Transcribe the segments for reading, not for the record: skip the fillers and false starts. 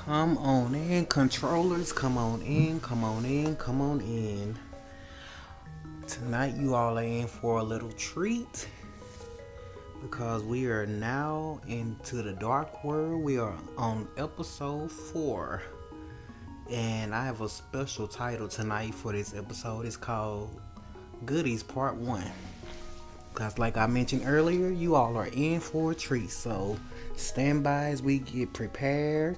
Come on in, controllers. Come on in, come on in, come on in. Tonight, you all are in for a little treat because we are now into the dark world. We are on episode 4, and I have a special title tonight for this episode. It's called Goodies Part-1. Because, like I mentioned earlier, you all are in for a treat. So, stand by as we get prepared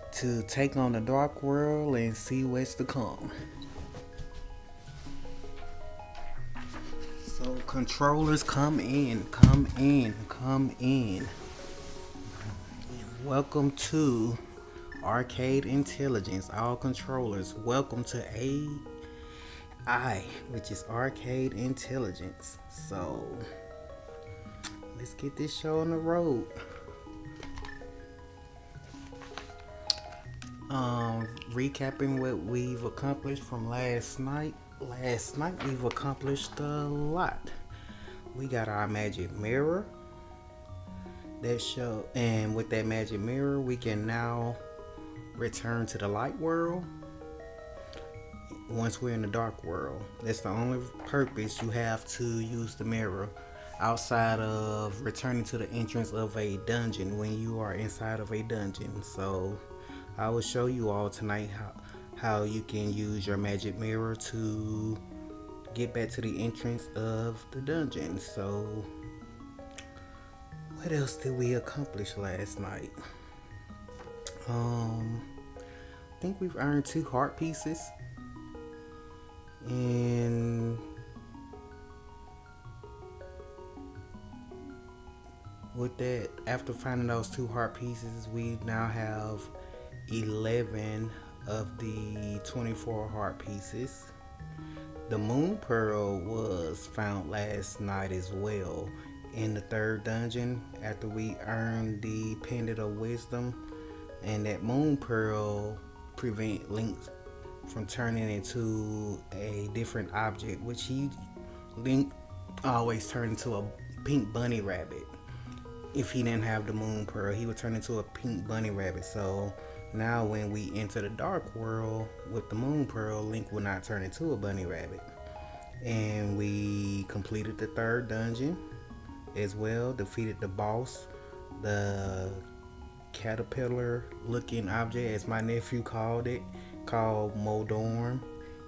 to take on the dark world and see what's to come. So controllers, come in, come in, come in. Welcome to Arcade Intelligence. All controllers, welcome to AI, which is Arcade Intelligence. So let's get this show on the road. Recapping what we've accomplished from last night. Last night we've accomplished a lot. We got our magic mirror. And with that magic mirror, we can now return to the light world once we're in the dark world. That's the only purpose you have to use the mirror, outside of returning to the entrance of a dungeon when you are inside of a dungeon. So I will show you all tonight how you can use your magic mirror to get back to the entrance of the dungeon. So what else did we accomplish last night? I think we've earned 2 heart pieces, and with that, after finding those 2 heart pieces, we now have 11 of the 24 heart pieces. The moon pearl was found last night as well in the 3rd dungeon after we earned the pendant of wisdom, and that moon pearl prevent Link from turning into a different object, which Link always turned into a pink bunny rabbit. If he didn't have the moon pearl, he would turn into a pink bunny rabbit. So now when we enter the dark world with the moon pearl, Link will not turn into a bunny rabbit. And we completed the 3rd dungeon as well, defeated the boss, the caterpillar looking object, as my nephew called it, called Modorm,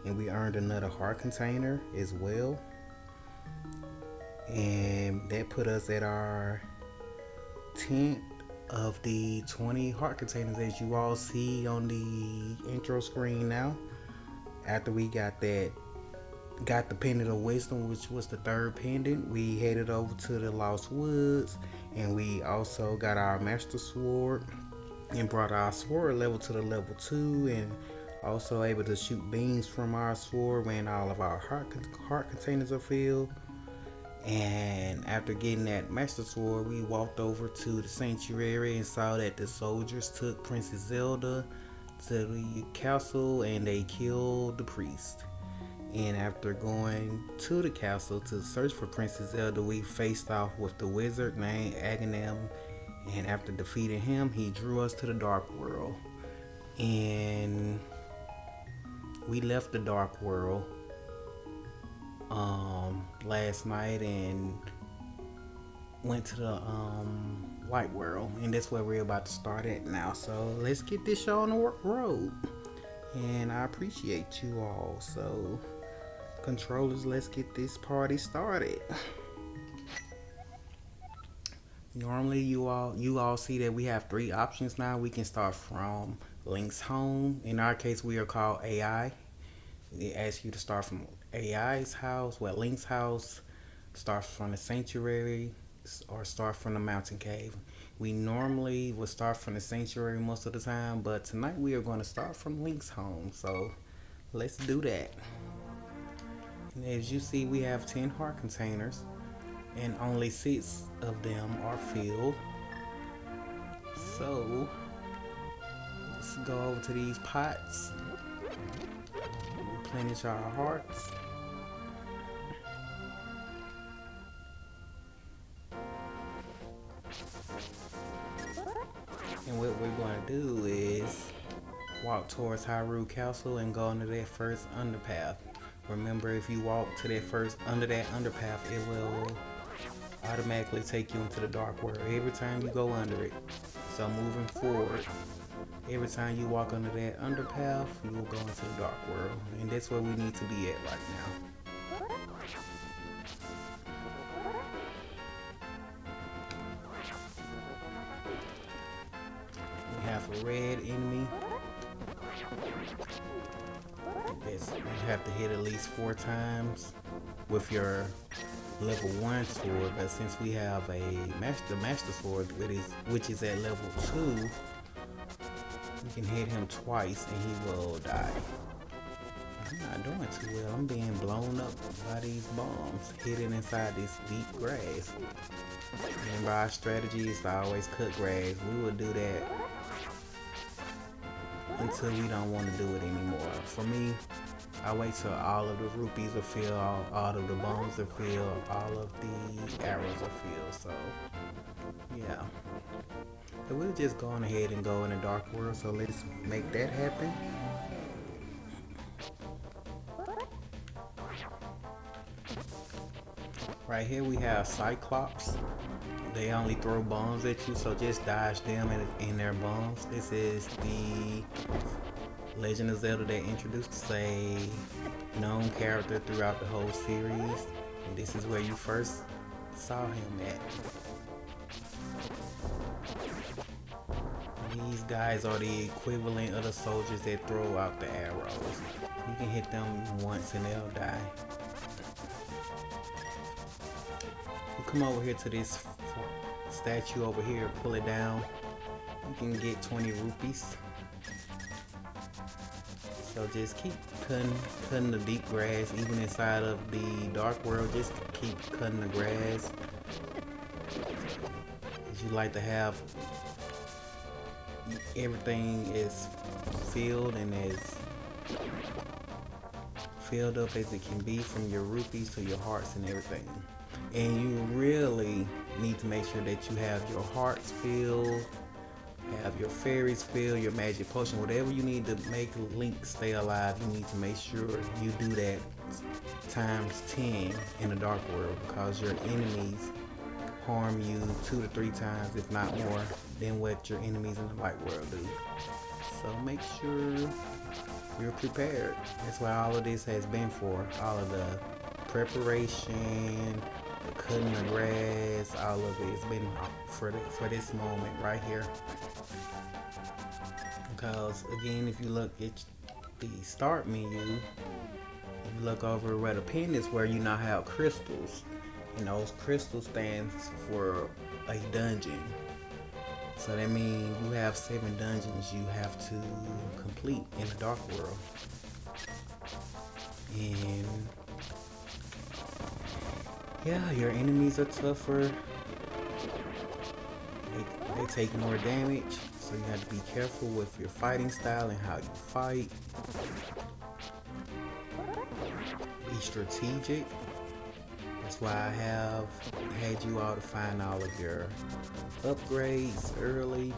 and we earned another heart container as well. And that put us at our 10th of the 20 heart containers, as you all see on the intro screen now. After we got the pendant of wisdom, which was the 3rd pendant, we headed over to the Lost Woods, and we also got our master sword and brought our sword level to the level 2, and also able to shoot beams from our sword when all of our heart containers are filled. And after getting that master sword, we walked over to the sanctuary and saw that the soldiers took Princess Zelda to the castle and they killed the priest. And after going to the castle to search for Princess Zelda, we faced off with the wizard named Aghanim, and after defeating him, he drew us to the dark world. And we left the dark world last night and went to the light world, and that's where we're about to start at now. So let's get this show on the road, and I appreciate you all. So controllers, let's get this party started. Normally you all see that we have 3 options now. We can start from Link's home. In our case, we are called AI. They ask you to start from AI's house, Link's house, start from the sanctuary, or start from the mountain cave. We normally would start from the sanctuary most of the time, but tonight we are going to start from Link's home. So let's do that. And as you see, we have 10 heart containers, and only 6 of them are filled. So let's go over to these pots, replenish our hearts. And what we're going to do is walk towards Hyrule Castle and go into that first underpath. Remember, if you walk to that under that underpath, it will automatically take you into the dark world every time you go under it. So moving forward, every time you walk under that underpath, you will go into the dark world. And that's where we need to be at right now. We have a red enemy. You have to hit at least 4 times with your level 1 sword, but since we have a master sword which is at level 2, you can hit him twice and he will die. I'm not doing too well. I'm being blown up by these bombs hidden inside this deep grass. Remember, our strategy is to always cut grass. We will do that until we don't want to do it anymore. For me, I wait till all of the rupees are filled, all of the bones are filled, all of the arrows are filled. So yeah, but we'll just go on ahead and go in the dark world. So let's make that happen. Right here we have Cyclops. They only throw bombs at you, so just dodge them in their bombs. This is the Legend of Zelda that introduced a known character throughout the whole series. And this is where you first saw him at. These guys are the equivalent of the soldiers that throw out the arrows. You can hit them once and they'll die. You come over here to this statue over here, pull it down, you can get 20 rupees. So just keep cutting the deep grass, even inside of the dark world. Just keep cutting the grass. As you like to have everything is filled and as filled up as it can be, from your rupees to your hearts and everything. And you really need to make sure that you have your hearts filled, have your fairies filled, your magic potion, whatever you need to make Link stay alive. You need to make sure you do that times 10 in the dark world, because your enemies harm you 2 to 3 times, if not more, than what your enemies in the light world do. So make sure you're prepared. That's what all of this has been for. All of the preparation, cutting the grass, all of it has been for this moment right here. Because again, if you look at the start menu, if you look over where the pin is, where you now have crystals, and those crystals stands for a dungeon. So that means you have 7 dungeons you have to complete in the dark world. And yeah, your enemies are tougher. They take more damage, so you have to be careful with your fighting style and how you fight. Be strategic. That's why I have had you all to find all of your upgrades early.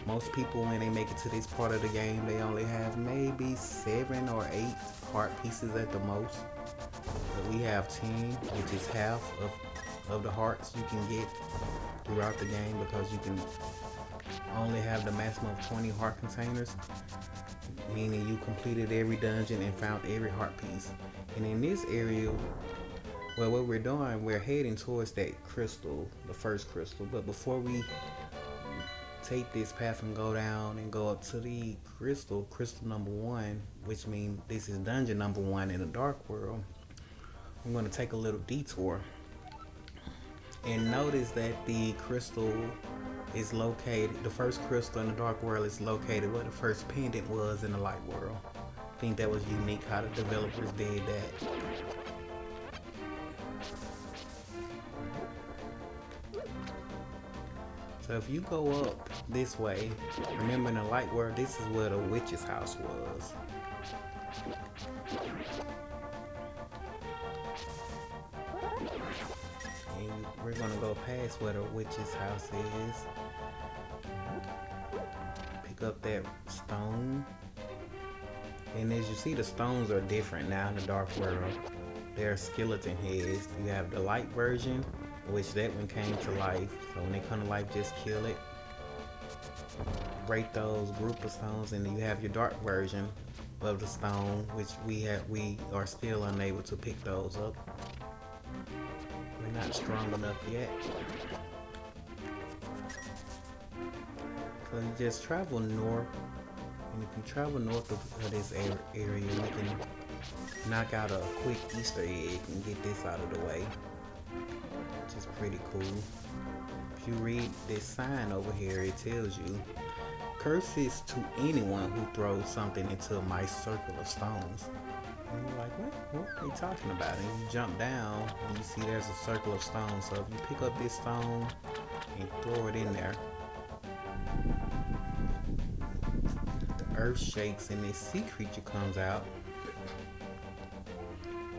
Most people, when they make it to this part of the game, they only have maybe 7 or 8 heart pieces at the most. But we have 10, which is half of the hearts you can get throughout the game, because you can only have the maximum of 20 heart containers, meaning you completed every dungeon and found every heart piece. And in this area, well, what we're doing, we're heading towards that crystal, the first crystal. But before we take this path and go down and go up to the crystal number 1, which means this is dungeon number 1 in the dark world, I'm going to take a little detour. And notice that the crystal is located, the first crystal in the dark world is located where the first pendant was in the light world. I think that was unique how the developers did that. So if you go up this way, remember in the light world, this is where the witch's house was. And we're gonna go past where the witch's house is. pick up that stone. And as you see, the stones are different now in the Dark World. They're skeleton heads. You have the light version, which that one came to life. So when they come to life, just kill it. Break those group of stones, and then you have your dark version of the stone, which we are still unable to pick those up. We're not strong enough yet. So you just travel north, and if you travel north of this area, you can knock out a quick Easter egg and get this out of the way, which is pretty cool. If you read this sign over here, it tells you, curses to anyone who throws something into my circle of stones. And you're like, what are they talking about? And you jump down and you see there's a circle of stones. So if you pick up this stone and throw it in there, the earth shakes and this sea creature comes out,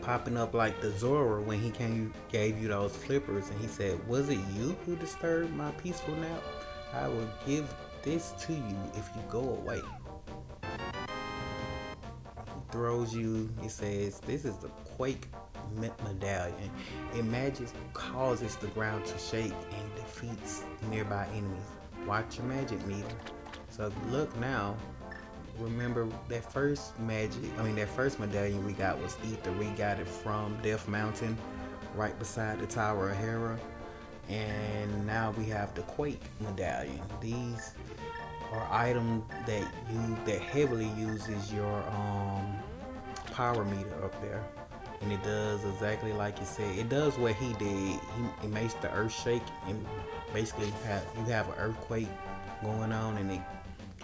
popping up like the Zora when he gave you those flippers, and he said, was it you who disturbed my peaceful nap? I will give this to you if you go away. He throws you, it says, this is the Quake Medallion. It magic causes the ground to shake and defeats nearby enemies. Watch your magic meter. So if you look now, remember that first medallion we got was Ether. We got it from Death Mountain, right beside the Tower of Hera. And now we have the Quake Medallion. These are items that heavily uses your power meter up there, and it does exactly like it said. It does what he did. It makes the earth shake, and basically you have an earthquake going on, and it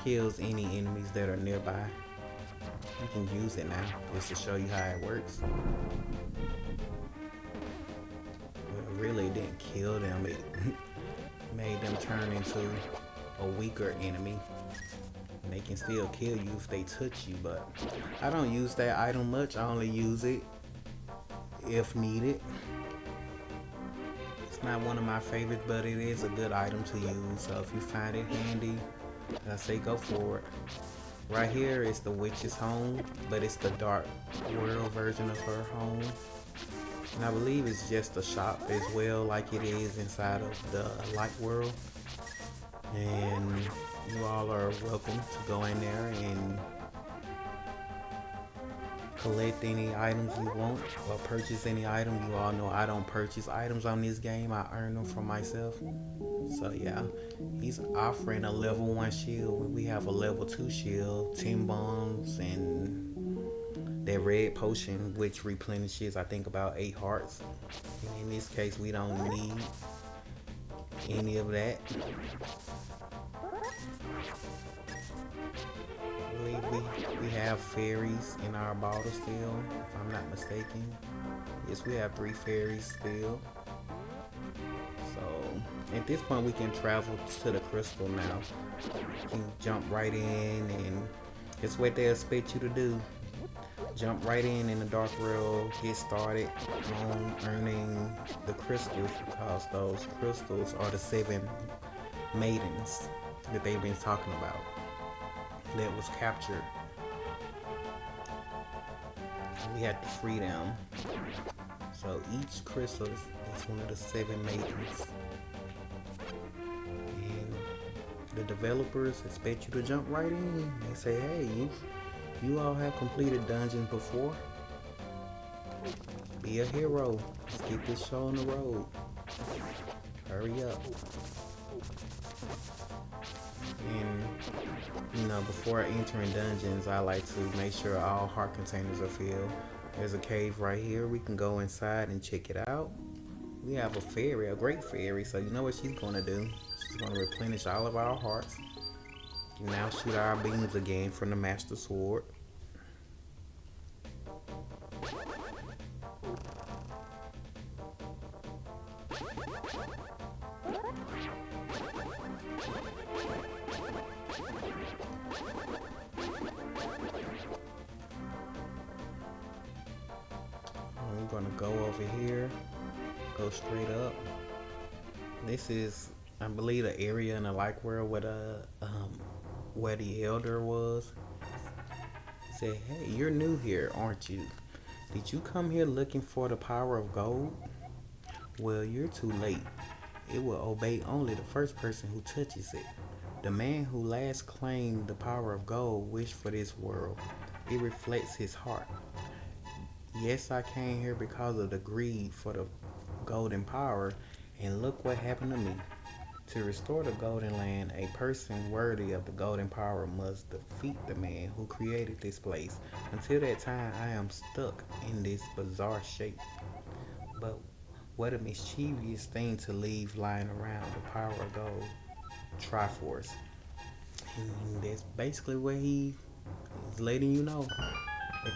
kills any enemies that are nearby. You can use it now just to show you how it works. But really didn't kill them. It made them turn into a weaker enemy. And they can still kill you if they touch you, but I don't use that item much. I only use it if needed. It's not one of my favorites, but it is a good item to use. So if you find it handy, I say go for it. Right here is the witch's home, but it's the dark world version of her home. And I believe it's just a shop as well, like it is inside of the light world. And you all are welcome to go in there and collect any items you want or purchase any item. You all know I don't purchase items on this game. I earn them for myself. So yeah, he's offering a level 1 shield. We have a level 2 shield, 10 bombs, and that red potion which replenishes I think about 8 hearts. And in this case we don't need any of that. We have fairies in our bottle still, if I'm not mistaken. Yes, we have 3 fairies still. So at this point we can travel to the crystal now. You can jump right in, and it's what they expect you to do. Jump right in the dark world, get started on earning the crystals, because those crystals are the 7 maidens that they've been talking about that was captured. We had to free them. So each crystal is one of the 7 maidens. And the developers expect you to jump right in. They say, hey, you all have completed dungeons before. Be a hero. Let's get this show on the road. Hurry up. And you know, before entering dungeons, I like to make sure all heart containers are filled. There's a cave right here. We can go inside and check it out. We have a fairy, a great fairy. So you know what she's gonna do? She's gonna replenish all of our hearts. You now shoot our beams again from the Master Sword. We're gonna go over here, go straight up. This is, I believe, the area in the light world where the where the elder was. He said, "Hey, you're new here, aren't you? Did you come here looking for the power of gold? Well, you're too late. It will obey only the first person who touches it. The man who last claimed the power of gold wished for this world. It reflects his heart. Yes, I came here because of the greed for the golden power, and look what happened to me. To restore the golden land, a person worthy of the golden power must defeat the man who created this place. Until that time, I am stuck in this bizarre shape. But what a mischievous thing to leave lying around, the power of gold, Triforce." And that's basically what he is letting you know.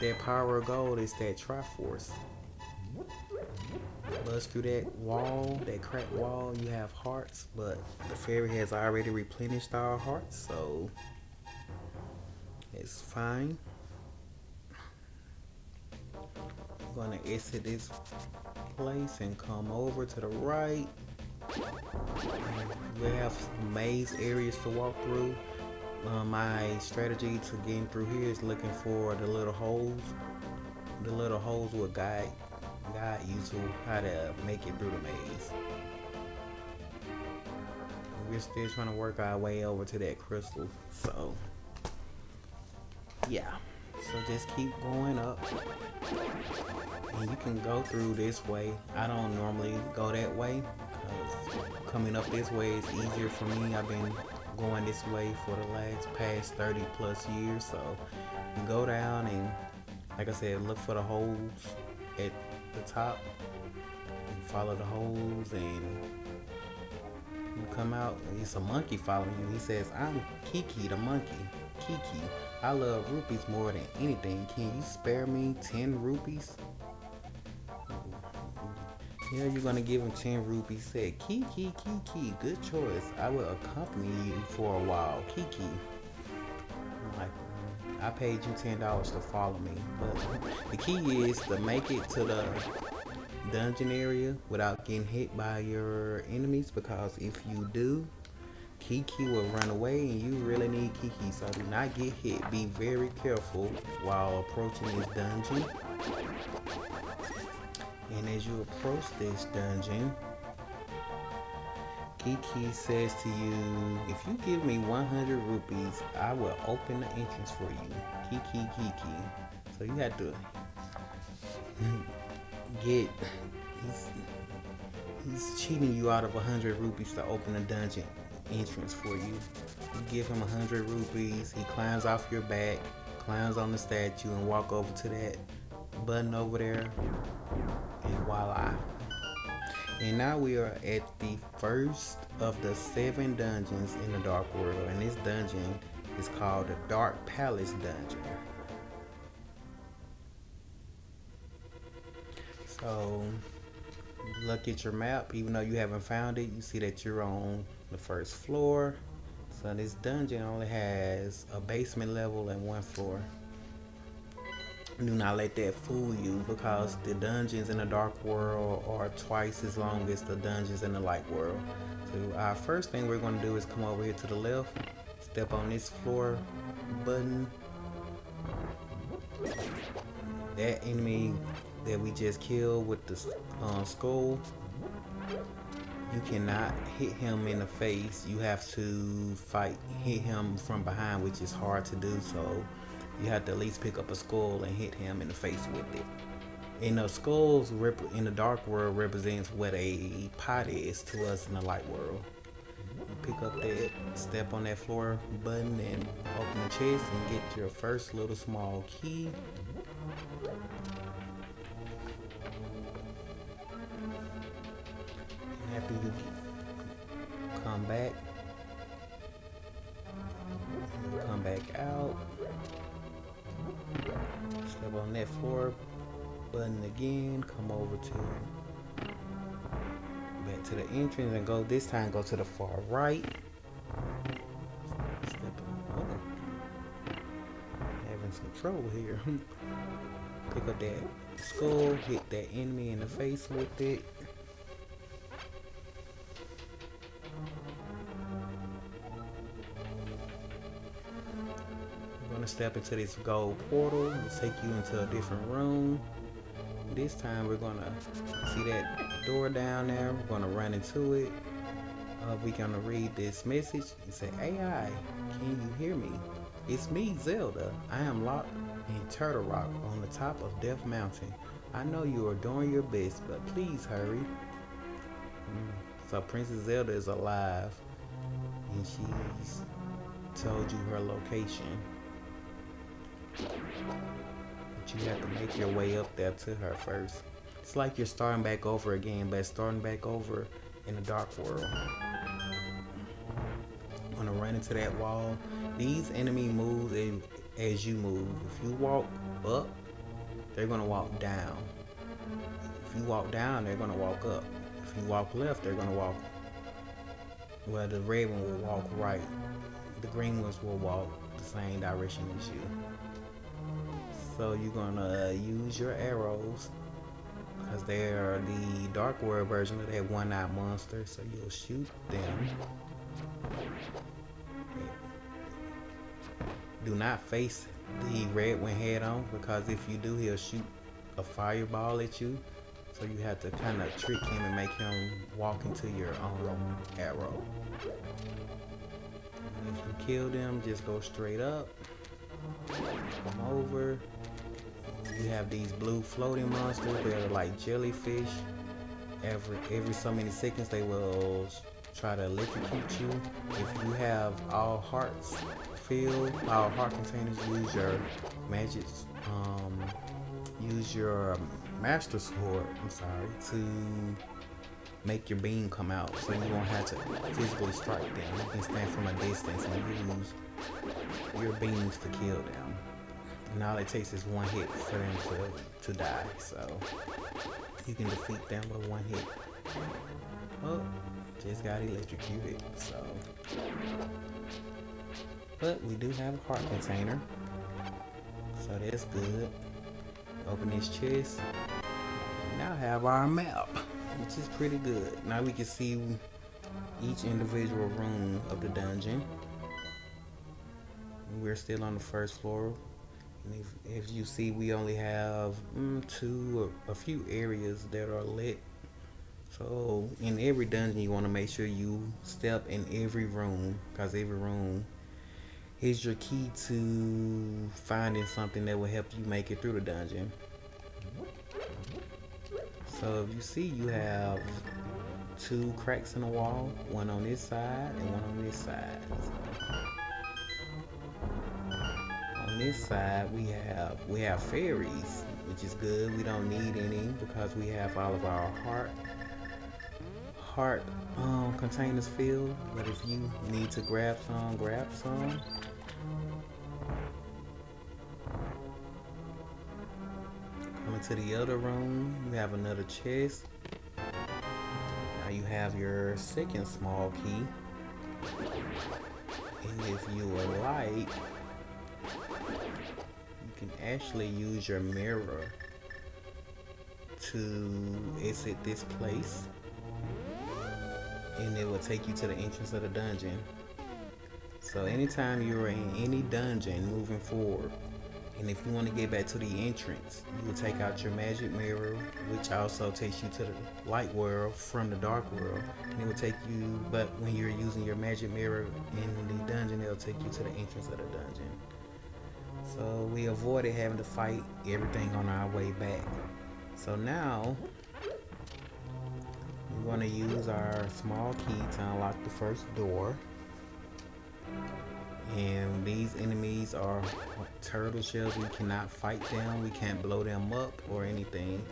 That power of gold is that Triforce. Bust through that wall, that cracked wall, you have hearts, but the fairy has already replenished our hearts, so it's fine. I'm gonna exit this place and come over to the right. We have some maze areas to walk through. My strategy to getting through here is looking for the little holes. The little holes will guide you to how to make it through the maze. We're still trying to work our way over to that crystal, so yeah. So just keep going up, and you can go through this way. I don't normally go that way because coming up this way is easier for me. I've been going this way for the past 30 plus years, so you go down and, like I said, look for the holes at the top and follow the holes, and you come out. It's a monkey following you. He says, "I'm KiKi the monkey. KiKi, I love rupees more than anything. Can you spare me 10 rupees? Yeah, you're gonna give him 10 rupees. Said, "KiKi, KiKi, good choice. I will accompany you for a while. KiKi." I'm like, I paid you $10 to follow me, but the key is to make it to the dungeon area without getting hit by your enemies, because if you do, KiKi will run away and you really need KiKi, so do not get hit. Be very careful while approaching this dungeon. And as you approach this dungeon, KiKi says to you, "If you give me 100 rupees, I will open the entrance for you." KiKi, KiKi. So you have to get, he's cheating you out of 100 rupees to open the dungeon entrance for you. You give him 100 rupees, he climbs off your back, climbs on the statue, and walk over to that button over there, and voila. And now we are at the first of the 7 dungeons in the Dark World, and this dungeon is called the Dark Palace Dungeon. So look at your map. Even though you haven't found it, you see that you're on the first floor. So this dungeon only has a basement level and 1 floor. Do not let that fool you, because the dungeons in the Dark World are twice as long as the dungeons in the Light World. So our first thing we're going to do is come over here to the left, step on this floor button. That enemy that we just killed with the skull, you cannot hit him in the face. You have to hit him from behind, which is hard to do, so you have to at least pick up a skull and hit him in the face with it. And the skulls in the Dark World represents what a pot is to us in the Light World. You pick up that, step on that floor button, and open the chest and get your first little small key. And after you come back out, step on that floor button again, come over to back to the entrance, and this time go to the far right. Step on, having some trouble here. Pick up that skull, hit that enemy in the face with it. to step into this gold portal and take you into a different room. This time we're going to see that door down there. We're going to run into it. We're going to read this message and say, AI, can you hear me? It's me, Zelda. I am locked in Turtle Rock on the top of Death Mountain. I know you are doing your best, but please hurry. So Princess Zelda is alive, and she's told you her location. But you have to make your way up there to her first. It's like you're starting back over again, but starting back over in the dark world. I'm gonna run into that wall. These enemy moves as you move. If you walk up, they're gonna walk down. If you walk down, they're gonna walk up. If you walk left, they're gonna walk. Well, the red one will walk right. The green ones will walk the same direction as you. So you're gonna use your arrows, because they are the dark world version of that one-eyed monster. So you'll shoot them. Do not face the red one head on, because if you do, he'll shoot a fireball at you. So you have to kind of trick him and make him walk into your own arrow. And if you kill them, just go straight up. Come over. You have these blue floating monsters. They're like jellyfish. Every so many seconds, they will try to electrocute you. If you have all hearts filled, all heart containers, use your magic. Use your master sword, to make your beam come out, so you won't have to physically strike them. You can stand from a distance and use your beams to kill them. And all it takes is one hit for them to die, so you can defeat them with one hit. Oh, just got electrocuted, so. But we do have a heart container, so that's good. Open this chest. Now have our map, which is pretty good. Now we can see each individual room of the dungeon. We're still on the first floor. And if you see, we only have a few areas that are lit. So in every dungeon, you want to make sure you step in every room, because every room is your key to finding something that will help you make it through the dungeon. So if you see, you have 2 cracks in the wall, one on this side and one on this side. On this side, we have fairies, which is good. We don't need any because we have all of our heart containers filled. But if you need to grab some, grab some. Coming to the other room, you have another chest. Now you have your second small key. And if you would like, you can actually use your mirror to exit this place. And it will take you to the entrance of the dungeon. So anytime you're in any dungeon moving forward, and if you want to get back to the entrance, you will take out your magic mirror, which also takes you to the light world from the dark world. And it will take you, but when you're using your magic mirror in the dungeon, it'll take you to the entrance of the dungeon. So we avoided having to fight everything on our way back. So now, we're going to use our small key to unlock the first door. And these enemies are turtle shells. We cannot fight them. We can't blow them up or anything.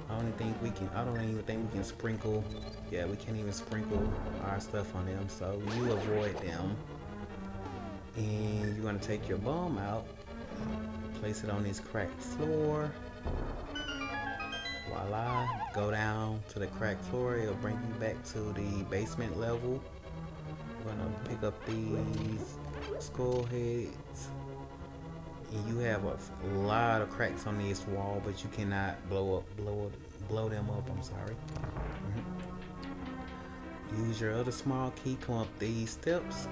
I don't even think we can sprinkle. Yeah, we can't even sprinkle our stuff on them. So you avoid them. And you're gonna take your bomb out, place it on this cracked floor. Voila. Go down to the cracked floor. It'll bring you back to the basement level. We're gonna pick up these skull heads, and you have a lot of cracks on this wall, but you cannot blow them up. I'm sorry. Use your other small key, come up these steps,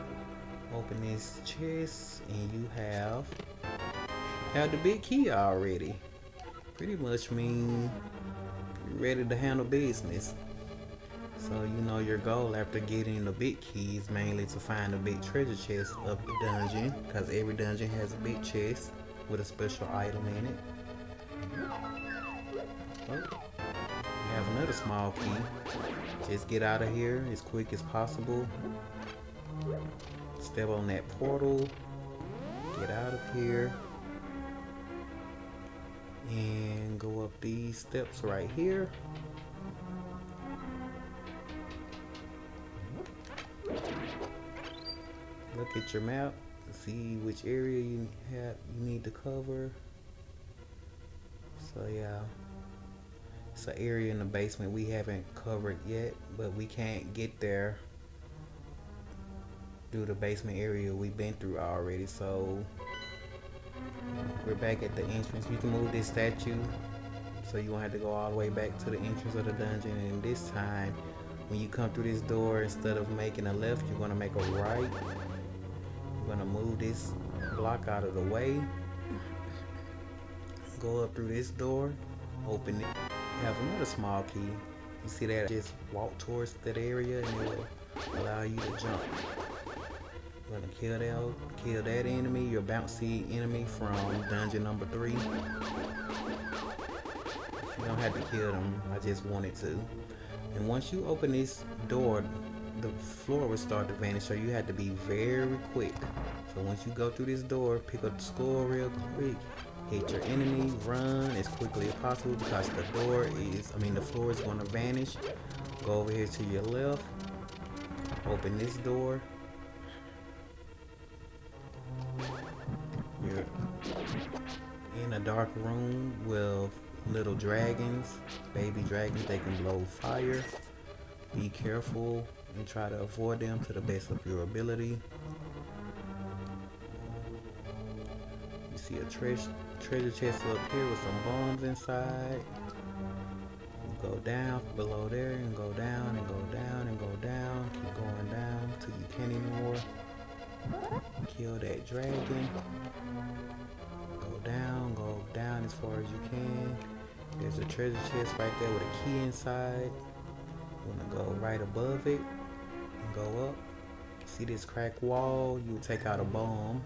Open this chest and you have the big key already. Pretty much mean you're ready to handle business. So you know your goal after getting the big key is mainly to find the big treasure chest of the dungeon, because every dungeon has a big chest with a special item in it. Oh, we have another small key. Just get out of here as quick as possible. Step on that portal. Get out of here. And go up these steps right here. Look at your map to see which area you need to cover. So yeah, it's an area in the basement we haven't covered yet, but we can't get there through the basement area we've been through already. So we're back at the entrance. You can move this statue so you won't have to go all the way back to the entrance of the dungeon. And this time, when you come through this door, instead of making a left, you're gonna make a right. You're gonna move this block out of the way. Go up through this door, open it. You have another small key. You see that? Just walk towards that area and it will allow you to jump. You're gonna kill that enemy, your bouncy enemy from dungeon number 3. You don't have to kill them, I just wanted to. And once you open this door, the floor will start to vanish, so you have to be very quick. So once you go through this door, pick up the score real quick, hit your enemy, run as quickly as possible, because the floor is going to vanish. Go over here to your left, open this door. You're in a dark room with little dragons, baby dragons. They can blow fire. Be careful and try to avoid them to the best of your ability. You see a treasure chest up here with some bombs inside. You go down below there and go down and go down and go down. Keep going down till you can't anymore. Kill that dragon. Go down as far as you can. There's a treasure chest right there with a key inside. You want to go right above it and go up. See this cracked wall? You take out a bomb.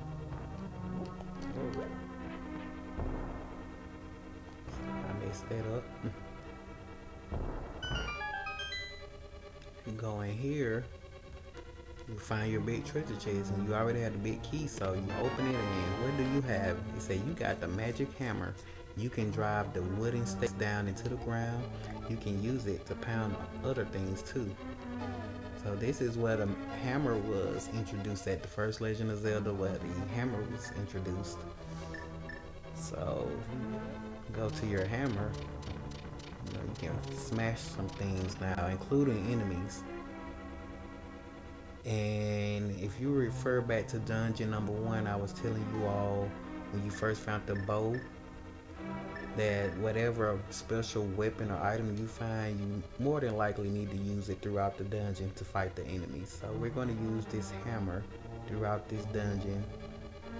I messed that up. You go in here, you find your big treasure chest, and you already have the big key, so you open it, and what do you have? It say you got the magic hammer. You can drive the wooden stakes down into the ground. You can use it to pound other things too. So this is where the hammer was introduced at the first Legend of Zelda, where the hammer was introduced. So go to your hammer. You can smash some things now, including enemies. And if you refer back to dungeon number 1, I was telling you all when you first found the bow, that whatever special weapon or item you find, you more than likely need to use it throughout the dungeon to fight the enemies. So we're going to use this hammer throughout this dungeon,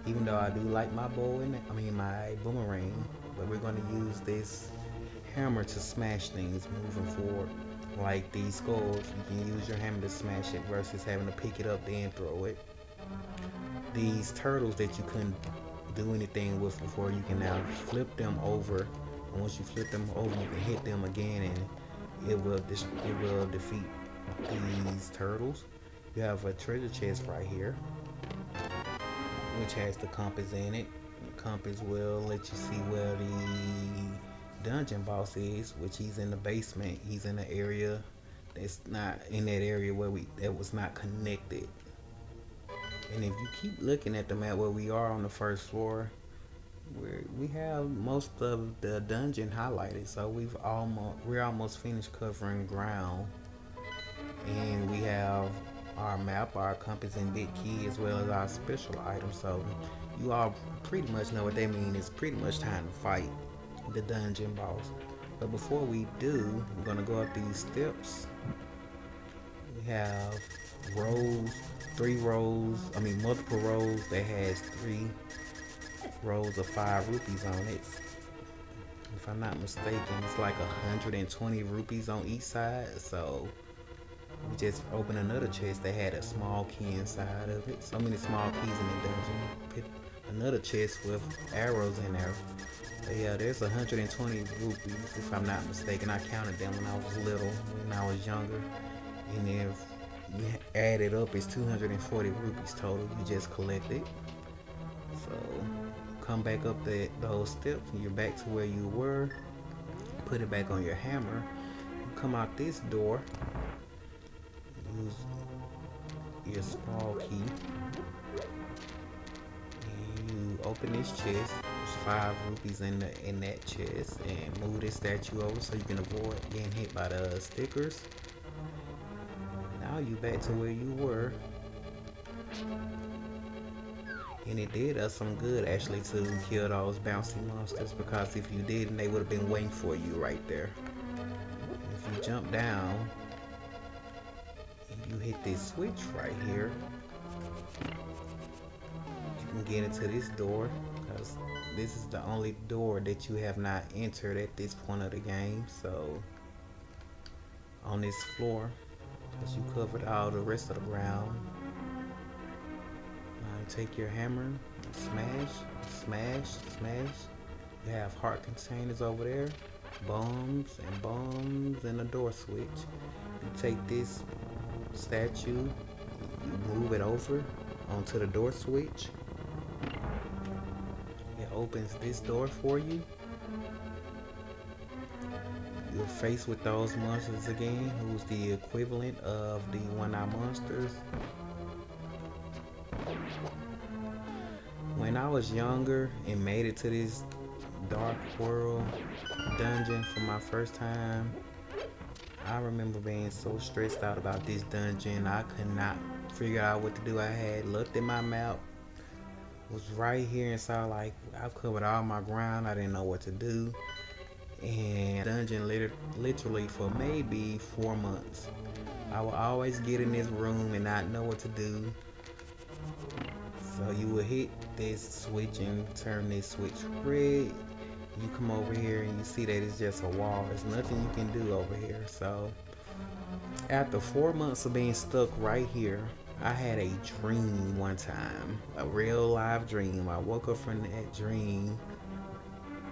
even though I do like my bow and my boomerang, but we're going to use this hammer to smash things moving forward. Like these skulls, you can use your hammer to smash it versus having to pick it up then throw it. These turtles that you couldn't do anything with before, you can now flip them over, and once you flip them over, you can hit them again, and it will defeat these turtles. You have a treasure chest right here, which has the compass in it. The compass will let you see where the dungeon boss is, which he's in the basement. He's in the area that's not in that area where that was not connected. And if you keep looking at the map where we are on the first floor, we have most of the dungeon highlighted. So we're almost finished covering ground, and we have our map, our compass and big key, as well as our special items. So you all pretty much know what they mean. It's pretty much time to fight the dungeon boss. But before we do, we're gonna go up these steps. We have rows, multiple rows that has 3 rows of 5 rupees on it. If I'm not mistaken, it's like 120 rupees on each side. So we just opened another chest that had a small key inside of it. So many small keys in the dungeon. Picked another chest with arrows in there. But yeah, there's 120 rupees if I'm not mistaken. I counted them when I was little, when I was younger. And if you add it up, it's 240 rupees total you just collected. So come back up those steps and you're back to where you were. Put it back on your hammer. You come out this door. Use your small key. And you open this chest. There's 5 rupees in that chest. And move this statue over so you can avoid getting hit by the stickers. Now you back to where you were. And it did us some good actually to kill those bouncy monsters, because if you didn't, they would have been waiting for you right there. If you jump down and you hit this switch right here, you can get into this door, because this is the only door that you have not entered at this point of the game. So on this floor, because you covered all the rest of the ground, take your hammer, smash. You have heart containers over there, bombs, and a door switch. You take this statue, you move it over onto the door switch. It opens this door for you. You're faced with those monsters again, who's the equivalent of the one-eye monsters. When I was younger and made it to this dark world dungeon for my first time, I remember being so stressed out about this dungeon. I could not figure out what to do. I had looked at my map, was right here, and saw like I've covered all my ground. I didn't know what to do. And dungeon literally for maybe 4 months. I would always get in this room and not know what to do. So you will hit this switch and turn this switch red. You come over here and you see that it's just a wall. There's nothing you can do over here. So after 4 months of being stuck right here, I had a dream one time, a real live dream. I woke up from that dream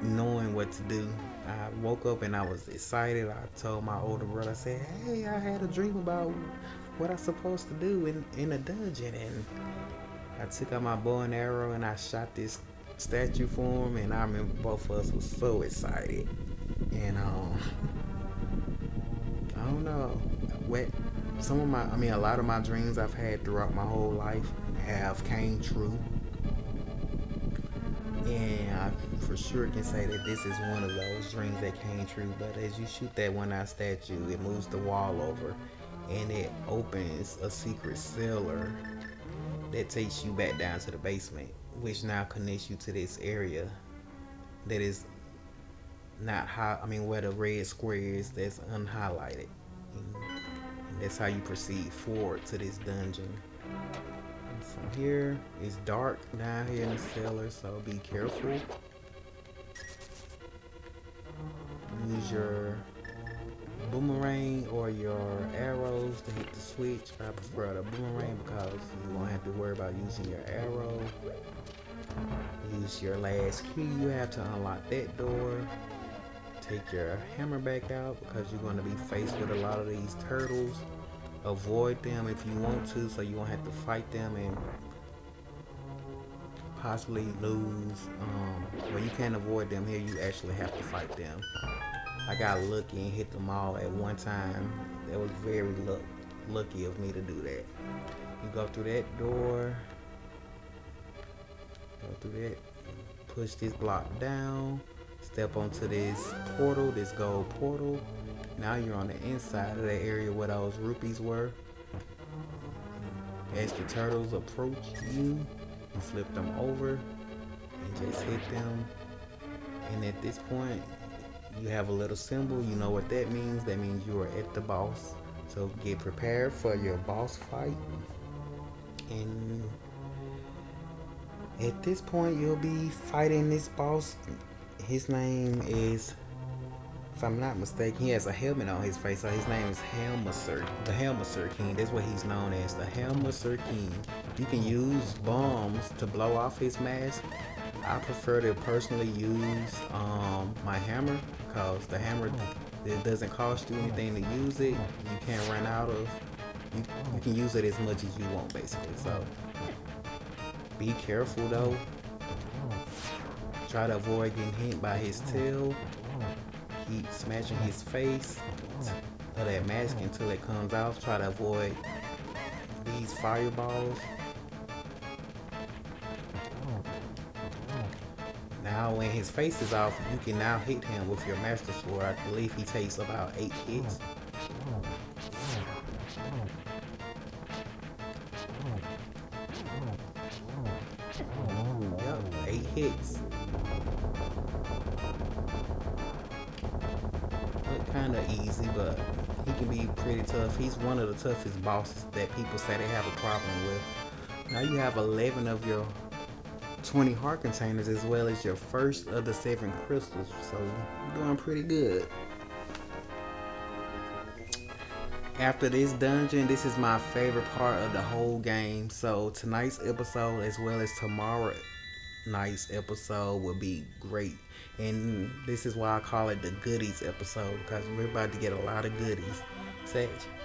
knowing what to do. I woke up and I was excited. I told my older brother, I said, hey, I had a dream about what I'm supposed to do in a dungeon. And I took out my bow and arrow and I shot this statue for him, and I remember both of us was so excited. And I don't know, a lot of my dreams I've had throughout my whole life have came true. And I for sure can say that this is one of those dreams that came true. But as you shoot that one-eye statue, it moves the wall over and it opens a secret cellar that takes you back down to the basement, which now connects you to this area that is not where the red square is, that's unhighlighted. And that's how you proceed forward to this dungeon. And from here, it's dark down here in the cellar, so be careful. Use your boomerang or your arrows to hit the switch. I prefer the boomerang because you won't have to worry about using your arrow. Use your last key you have to unlock that door. Take your hammer back out because you're going to be faced with a lot of these turtles. Avoid them if you want to, so you won't have to fight them and possibly lose. Well, you can't avoid them here, you actually have to fight them. I got lucky and hit them all at one time. That was very lucky of me to do that. You go through that door. Go through that. Push this block down. Step onto this portal, this gold portal. Now you're on the inside of the area where those rupees were. As the turtles approach you, you flip them over and just hit them. And at this point, you have a little symbol. You know what that means. That means you are at the boss. So get prepared for your boss fight, and at this point you'll be fighting this boss. His name is, if I'm not mistaken, he has a helmet on his face, so his name is the Helmasaur King. That's what he's known as, the Helmasaur King. You can use bombs to blow off his mask. I prefer to personally use my hammer, because the hammer, it doesn't cost you anything to use it. You can't run out of. You can use it as much as you want, basically. So be careful though. Try to avoid getting hit by his tail. Keep smashing his face of that mask until it comes off. Try to avoid these fireballs. Now when his face is off, you can now hit him with your master sword. I believe he takes about 8 hits. Yep, 8 hits. Look kinda easy, but he can be pretty tough. He's one of the toughest bosses that people say they have a problem with. Now you have 11 of your 20 heart containers, as well as your first of the 7 crystals, so you're doing pretty good. After this dungeon, this is my favorite part of the whole game. So tonight's episode, as well as tomorrow night's episode, will be great, and this is why I call it the goodies episode, because we're about to get a lot of goodies.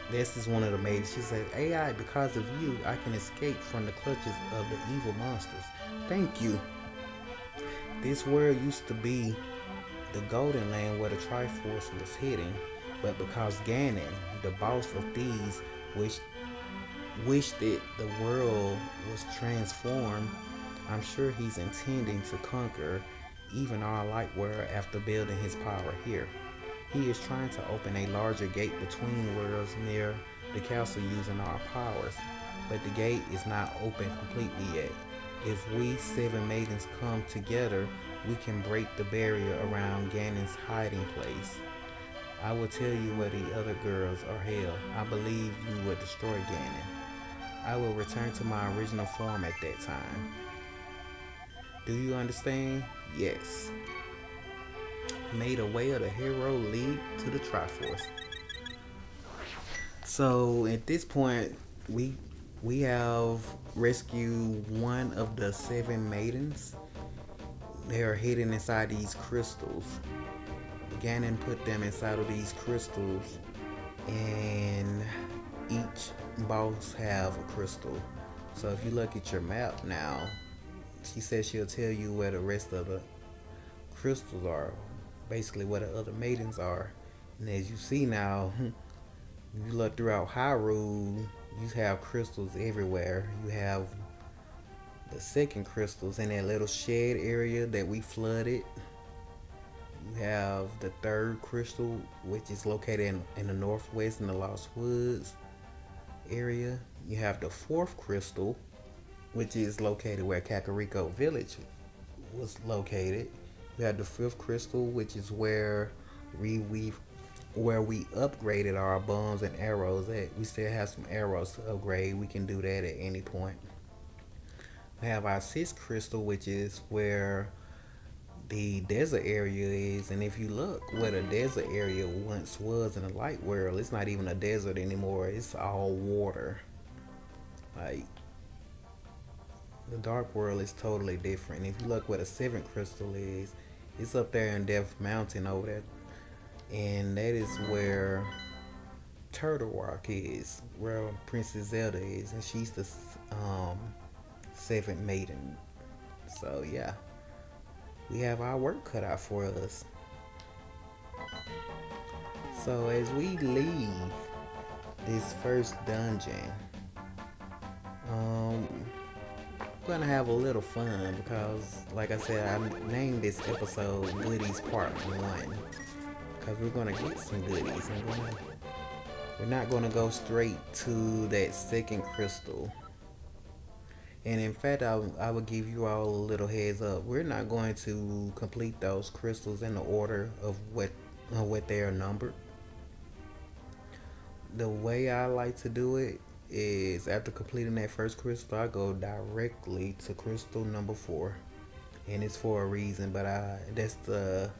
This is one of the maidens. She said, AI, because of you, I can escape from the clutches of the evil monsters. Thank you. This world used to be the golden land where the Triforce was hidden, but because Ganon, the boss of these, wished that the world was transformed, I'm sure he's intending to conquer even our light world after building his power here. He is trying to open a larger gate between worlds near the castle using our powers, but the gate is not open completely yet. If we 7 maidens come together, we can break the barrier around Ganon's hiding place. I will tell you where the other girls are held. I believe you will destroy Ganon. I will return to my original form at that time. Do you understand? Yes. May the way of the hero lead to the Triforce. So at this point, we have rescued one of the 7 maidens. They are hidden inside these crystals. Ganon put them inside of these crystals, and each boss have a crystal. So if you look at your map now, she says she'll tell you where the rest of the crystals are, basically where the other maidens are. And as you see now, you look throughout Hyrule, you have crystals everywhere. You have the 2nd crystals in that little shed area that we flooded. You have the 3rd crystal, which is located in the northwest in the Lost Woods area. You have the 4th crystal, which is located where Kakariko Village was located. You have the 5th crystal, which is where we upgraded our bombs and arrows at. We still have some arrows to upgrade. We can do that at any point. We have our 6th crystal, which is where the desert area is, and if you look where the desert area once was in the light world, it's not even a desert anymore. It's all water. Like, the dark world is totally different. If you look where the 7th crystal is, it's up there in Death Mountain over there, and that is where Turtle Rock is, where Princess Zelda is, and she's the 7th maiden. So yeah, we have our work cut out for us. So as we leave this first dungeon, we're gonna have a little fun, because like I said, I named this episode Goodies Part-1, because we're gonna get some goodies, and we're not gonna go straight to that 2nd crystal. And in fact, I will give you all a little heads up. We're not going to complete those crystals in the order of what they are numbered. The way I like to do it is after completing that first crystal, I go directly to crystal number 4, and it's for a reason. But that's the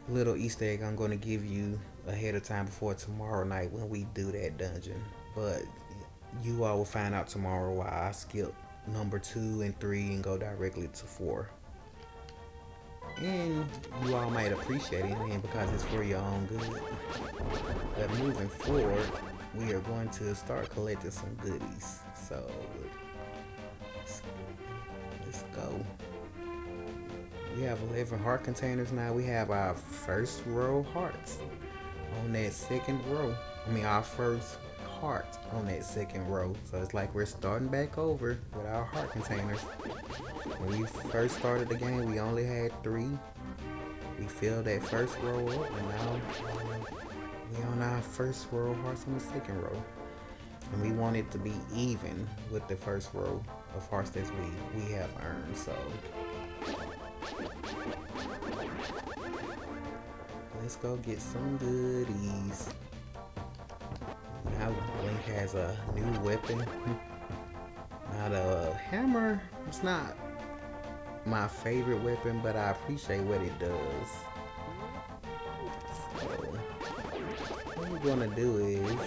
little Easter egg I'm going to give you ahead of time before tomorrow night when we do that dungeon. But you all will find out tomorrow why I skip number 2 and 3 and go directly to 4. And you all might appreciate it, and because it's for your own good. But moving forward, we are going to start collecting some goodies. So let's go. We have 11 heart containers now. We have our first row hearts on that second row. Our first heart on that second row. So it's like we're starting back over with our heart containers. When we first started the game, we only had 3. We filled that first row up, and now we on our first row of hearts on the second row. And we want it to be even with the first row of hearts that we have earned. So let's go get some goodies. Now Link has a new weapon. Now the hammer, it's not my favorite weapon, but I appreciate what it does. So what we're gonna do is,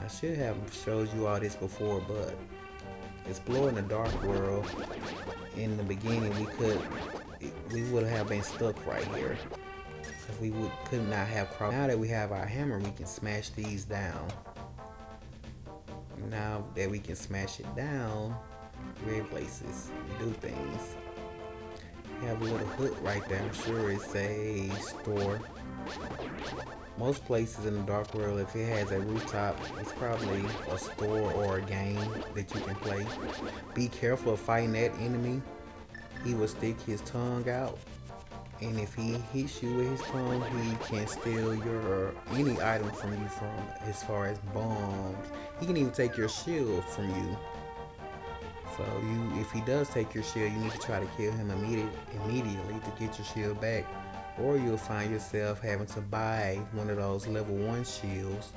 I should have showed you all this before, but exploring the dark world, in the beginning we would have been stuck right here. We could not have crossed. Now that we have our hammer, we can smash these down. Now that we can smash it down, we're in places, do things. We have a little hook right there. I'm sure it's a store. Most places in the dark world, if it has a rooftop, it's probably a store or a game that you can play. Be careful of fighting that enemy. He will stick his tongue out, and if he hits you with his tongue, he can steal any item from you, from as far as bombs. He can even take your shield from you. So if he does take your shield, you need to try to kill him immediately to get your shield back, or you'll find yourself having to buy one of those level 1 shields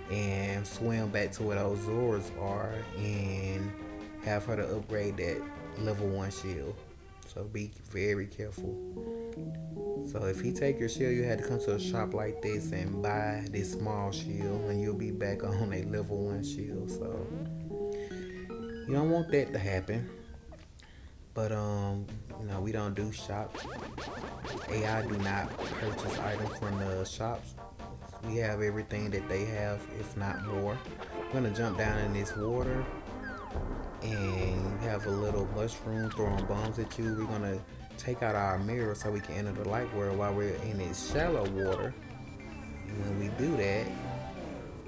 and swim back to where those Zoras are and have her to upgrade that level 1 shield. So be very careful. So if he take your shield, you had to come to a shop like this and buy this small shield, and you'll be back on a level 1 shield. So you don't want that to happen. But we don't do shops. AI do not purchase items from the shops. We have everything that they have, if not more. I'm gonna jump down in this water, and have a little mushroom throwing bombs at you. We're gonna take out our mirror so we can enter the light world while we're in this shallow water. And when we do that,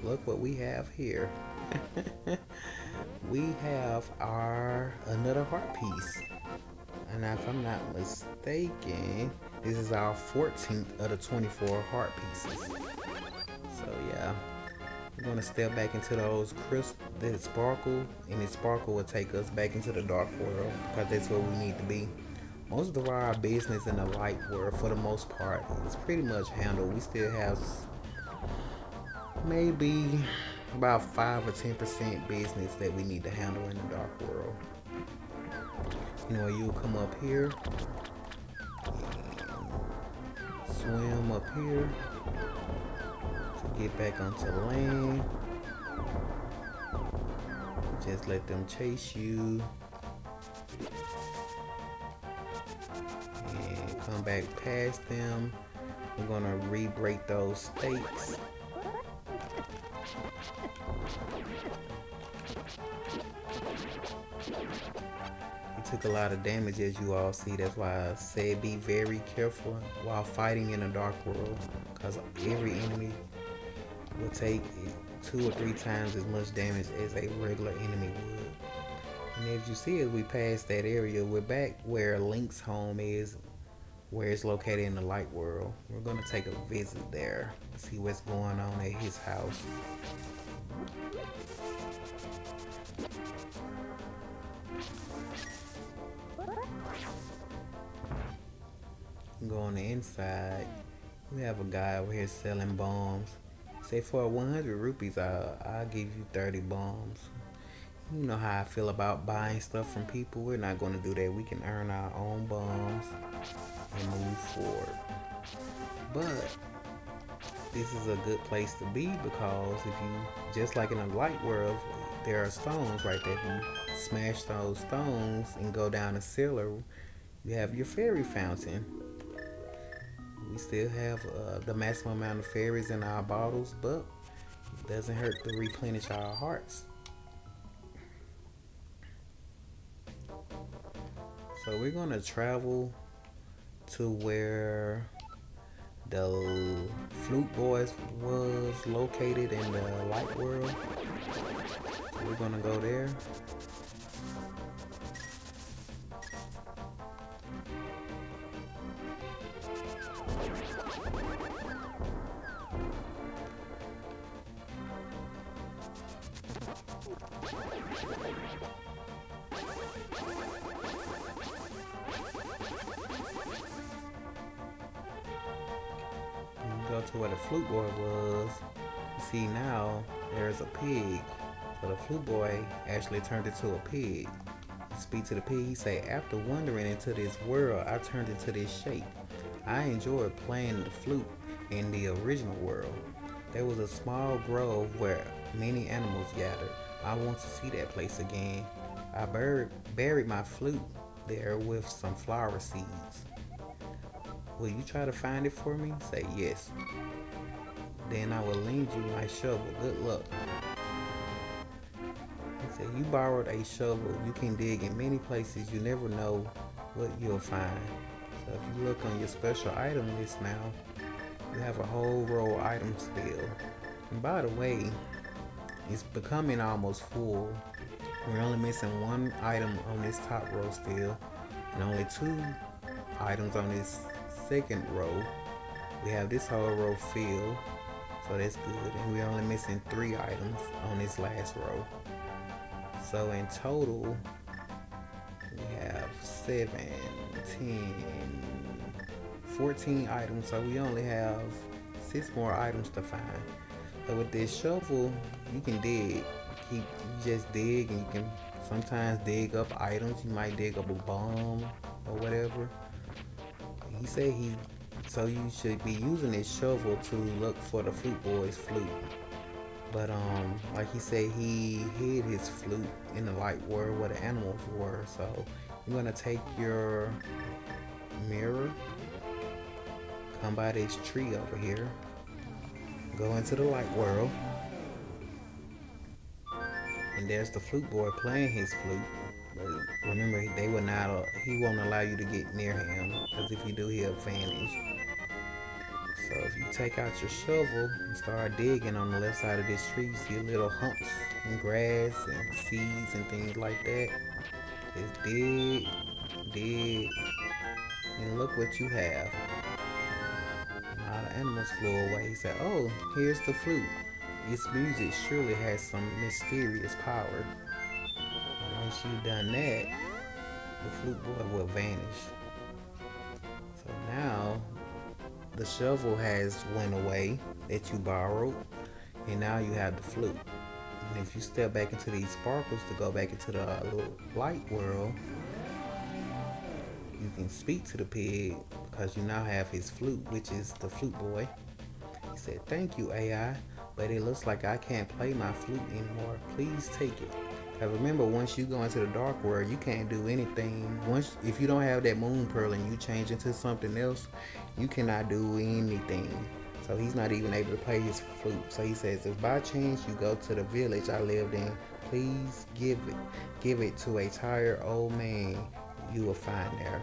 look what we have here. We have another heart piece. And if I'm not mistaken, this is our 14th of the 24 heart pieces. So yeah, we're gonna step back into those crystals that sparkle, and this sparkle will take us back into the dark world, because that's where we need to be. Most of our business in the light world, for the most part, is pretty much handled. We still have maybe about 5 or 10% business that we need to handle in the dark world. You'll come up here and swim up here to get back onto land. Just let them chase you and come back past them. We're gonna re-break those stakes. Took a lot of damage, as you all see. That's why I said be very careful while fighting in the dark world, because every enemy will take 2 or 3 times as much damage as a regular enemy would. And as you see, as we pass that area, we're back where Link's home is, where it's located in the light world. We're gonna take a visit there, see what's going on at his house. Go on the inside, We have a guy over here selling bombs. Say for 100 rupees, I'll give you 30 bombs. You know how I feel about buying stuff from people. We're not going to do that. We can earn our own bombs and move forward. But this is a good place to be because if you, just like in a light world, there are stones right there. If you smash those stones and go down a cellar, you have your fairy fountain. We still have the maximum amount of fairies in our bottles, but it doesn't hurt to replenish our hearts. So we're gonna travel to where the Flute Boys was located in the light world. So we're gonna go there. Go to where the Flute Boy was. You see now there's a pig. So the Flute Boy actually turned into a pig. Speak to the pig. He say, after wandering into this world, I turned into this shape. I enjoyed playing the flute in the original world. There was a small grove where many animals gathered. I want to see that place again. I buried my flute there with some flower seeds. Will you try to find it for me? Say yes. Then I will lend you my shovel. Good luck. He said, you borrowed a shovel. You can dig in many places. You never know what you'll find. So if you look on your special item list now, you have a whole row of items still. And by the way, it's becoming almost full. We're only missing one item on this top row still, and only 2 items on this second row. We have this whole row filled, so that's good, and we're only missing 3 items on this last row. So in total we have 7, 10, 14 items, so we only have 6 more items to find. So with this shovel you can dig. You just dig, and you can sometimes dig up items. You might dig up a bomb or whatever. He said so you should be using this shovel to look for the Flute Boy's flute. But like he said, he hid his flute in the light world where the animals were. So you're gonna take your mirror, come by this tree over here, go into the light world, and there's the Flute Boy playing his flute. But remember, he won't allow you to get near him, because if you do, he'll vanish. So if you take out your shovel and start digging on the left side of this tree, you see little humps and grass and seeds and things like that. Just dig, and look what you have. Now the animals flew away. He said, oh, here's the flute. Its music surely has some mysterious power. Once you've done that, the Flute Boy will vanish. So now the shovel has went away that you borrowed, and now you have the flute. And if you step back into these sparkles to go back into the light world, you can speak to the pig because you now have his flute, which is the Flute Boy. He said, thank you, AI, but it looks like I can't play my flute anymore. Please take it. Because remember, once you go into the dark world, you can't do anything. If you don't have that moon pearl and you change into something else, you cannot do anything. So he's not even able to play his flute. So he says, if by chance you go to the village I lived in, please give it to a tired old man you will find there.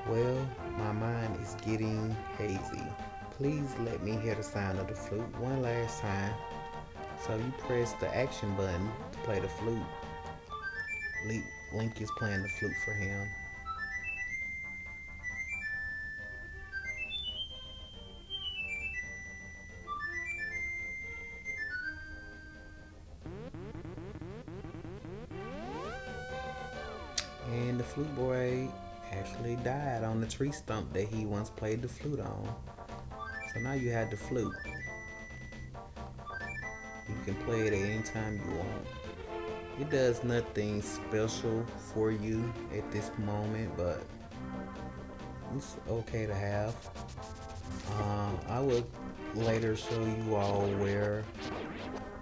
Well, my mind is getting hazy. Please let me hear the sound of the flute one last time. So you press the action button to play the flute. Link is playing the flute for him. And the Flute Boy actually died on the tree stump that he once played the flute on. So now you have the flute. You can play it at any time you want. It does nothing special for you at this moment, but it's okay to have. I will later show you all where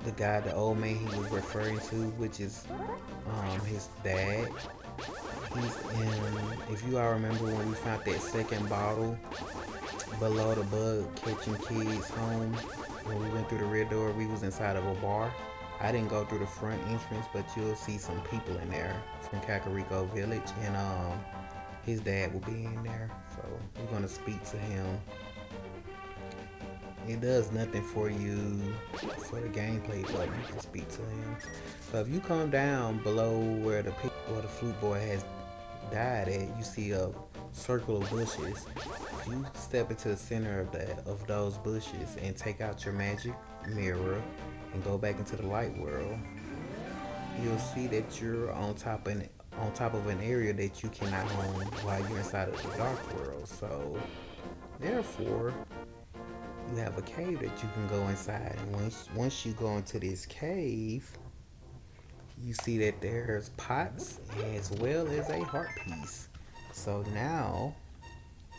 the guy, the old man he was referring to, which is his dad. He's in, if you all remember when we found that second bottle below the bug catching kids home, when we went through the rear door, we was inside of a bar. I didn't go through the front entrance, but you'll see some people in there from Kakariko Village, and his dad will be in there, so we're gonna speak to him. It does nothing for you for the gameplay, but you can speak to him. So if you come down below where the Flute Boy has died at, you see a circle of bushes. If you step into the center of those bushes and take out your magic mirror and go back into the light world, you'll see that you're on top of an area that you cannot own while you're inside of the dark world. So therefore, you have a cave that you can go inside, and once you go into this cave, you see that there's pots as well as a heart piece. So now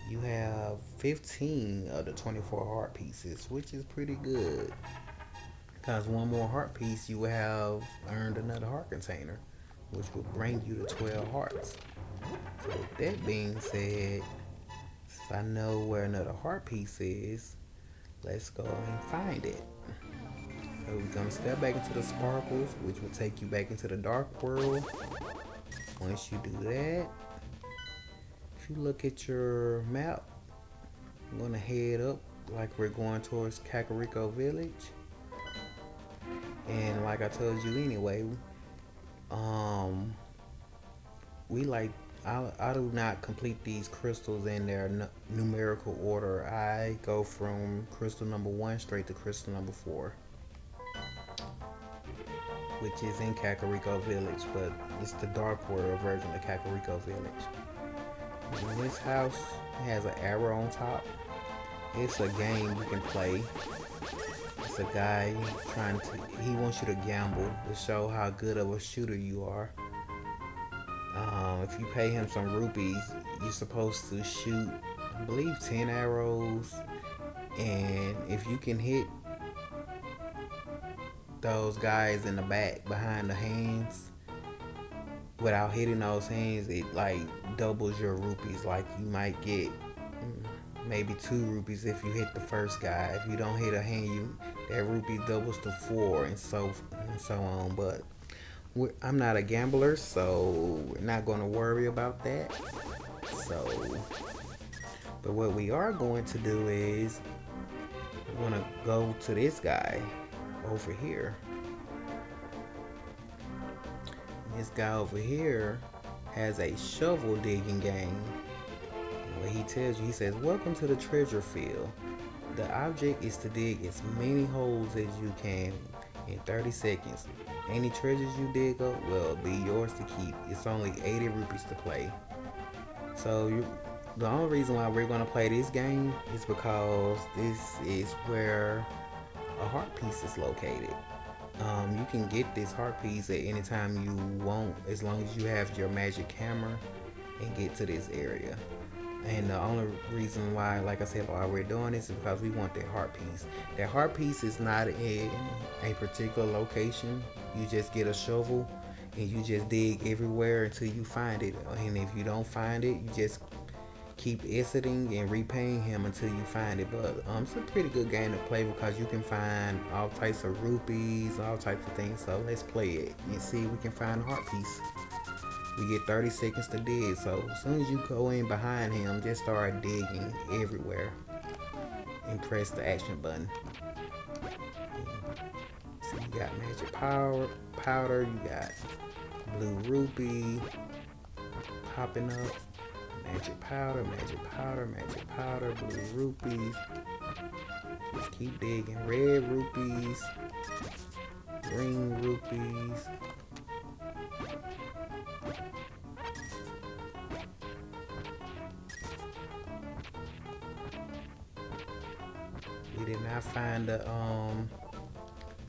you have 15 of the 24 heart pieces, which is pretty good, because one more heart piece you will have earned another heart container, which will bring you to 12 hearts. So with that being said, since I know where another heart piece is, let's go and find it. So we're gonna step back into the sparkles, which will take you back into the dark world. Once you do that, if you look at your map, I'm gonna head up like we're going towards Kakariko Village. And like I told you anyway, I do not complete these crystals in their numerical order. I go from crystal number 1 straight to crystal number 4, which is in Kakariko Village, but it's the dark world version of Kakariko Village. And this house has an arrow on top. It's a game you can play. It's a guy he wants you to gamble to show how good of a shooter you are. If you pay him some rupees, you're supposed to shoot, I believe, 10 arrows, and if you can hit those guys in the back behind the hands without hitting those hands, it like doubles your rupees. Like you might get maybe 2 rupees if you hit the first guy. If you don't hit a hand, that rupee doubles to 4, and so on. But I'm not a gambler, so we're not going to worry about that. But what we are going to do is we're going to go to this guy over here. This guy over here has a shovel digging game. And what he tells you, he says, "Welcome to the treasure field. The object is to dig as many holes as you can in 30 seconds. Any treasures you dig up will be yours to keep. It's only 80 rupees to play." So the only reason why we're going to play this game is because this is where a heart piece is located. You can get this heart piece at any time you want, as long as you have your magic camera and get to this area. And the only reason why, like I said, why we're doing this is because we want that heart piece. That heart piece is not in a particular location. You just get a shovel and you just dig everywhere until you find it. And if you don't find it, you just keep exiting and repaying him until you find it. But it's a pretty good game to play because you can find all types of rupees, all types of things. So let's play it and see if we can find a heart piece. We get 30 seconds to dig, so as soon as you go in behind him, just start digging everywhere and press the action button. So you got magic powder, you got blue rupee popping up, magic powder, blue rupees. Just keep digging. Red rupees, green rupees. did not find the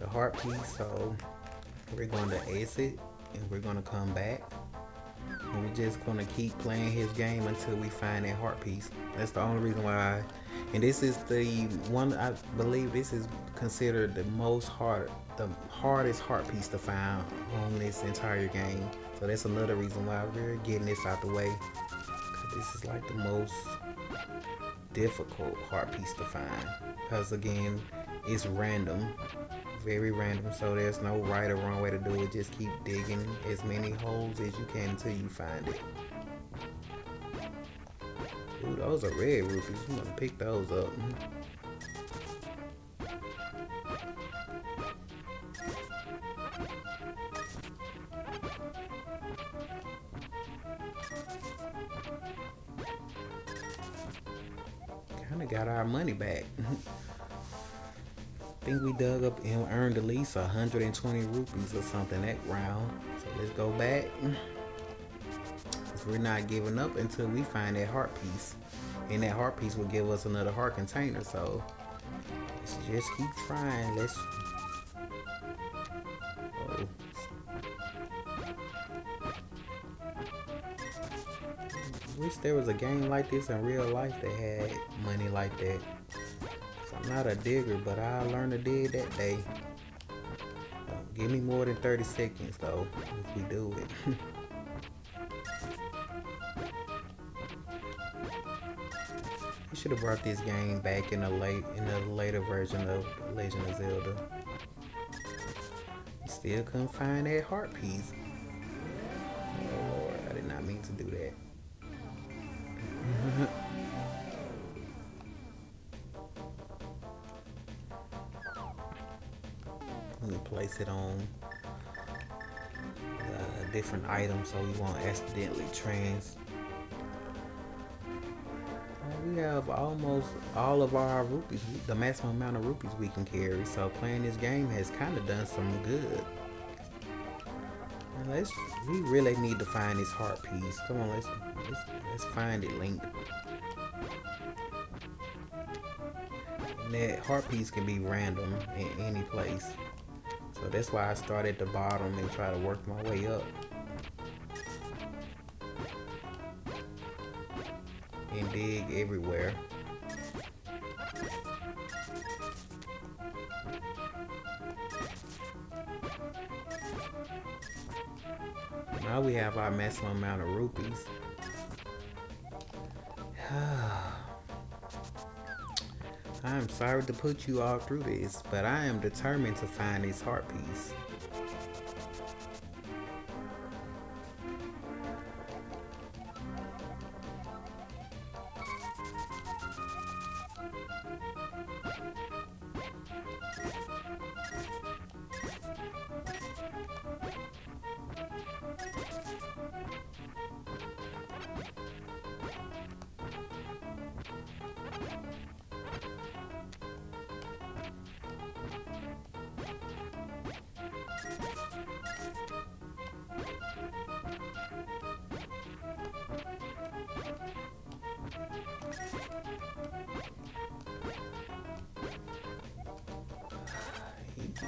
heart piece, so we're going to exit and we're going to come back. And we're just going to keep playing his game until we find that heart piece. That's the only reason why. And this is the one, I believe this is considered the hardest heart piece to find on this entire game. So that's another reason why we're getting this out the way. This is like the most difficult heart piece to find. Because again, it's random. Very random, so there's no right or wrong way to do it. Just keep digging as many holes as you can until you find it. Ooh, those are red rupees. I'm gonna pick those up. Kinda got our money back. I think we dug up and earned at least 120 rupees or something that round. So let's go back. Because we're not giving up until we find that heart piece. And that heart piece will give us another heart container. So let's just keep trying. Let's. Oh. Wish there was a game like this in real life that had money like that. I'm not a digger, but I learned to dig that day. Give me more than 30 seconds though, if we do it. We should have brought this game back in a later version of Legend of Zelda. Still couldn't find that heart piece. Oh Lord, I did not mean to do that. We place it on a different item so we won't accidentally we have almost all of our rupees, the maximum amount of rupees we can carry. So playing this game has kind of done some good. We really need to find this heart piece. Come on, let's find it, Link. And that heart piece can be random in any place. So that's why I start at the bottom and try to work my way up. And dig everywhere. Now we have our maximum amount of rupees. I'm sorry to put you all through this, but I am determined to find this heart piece.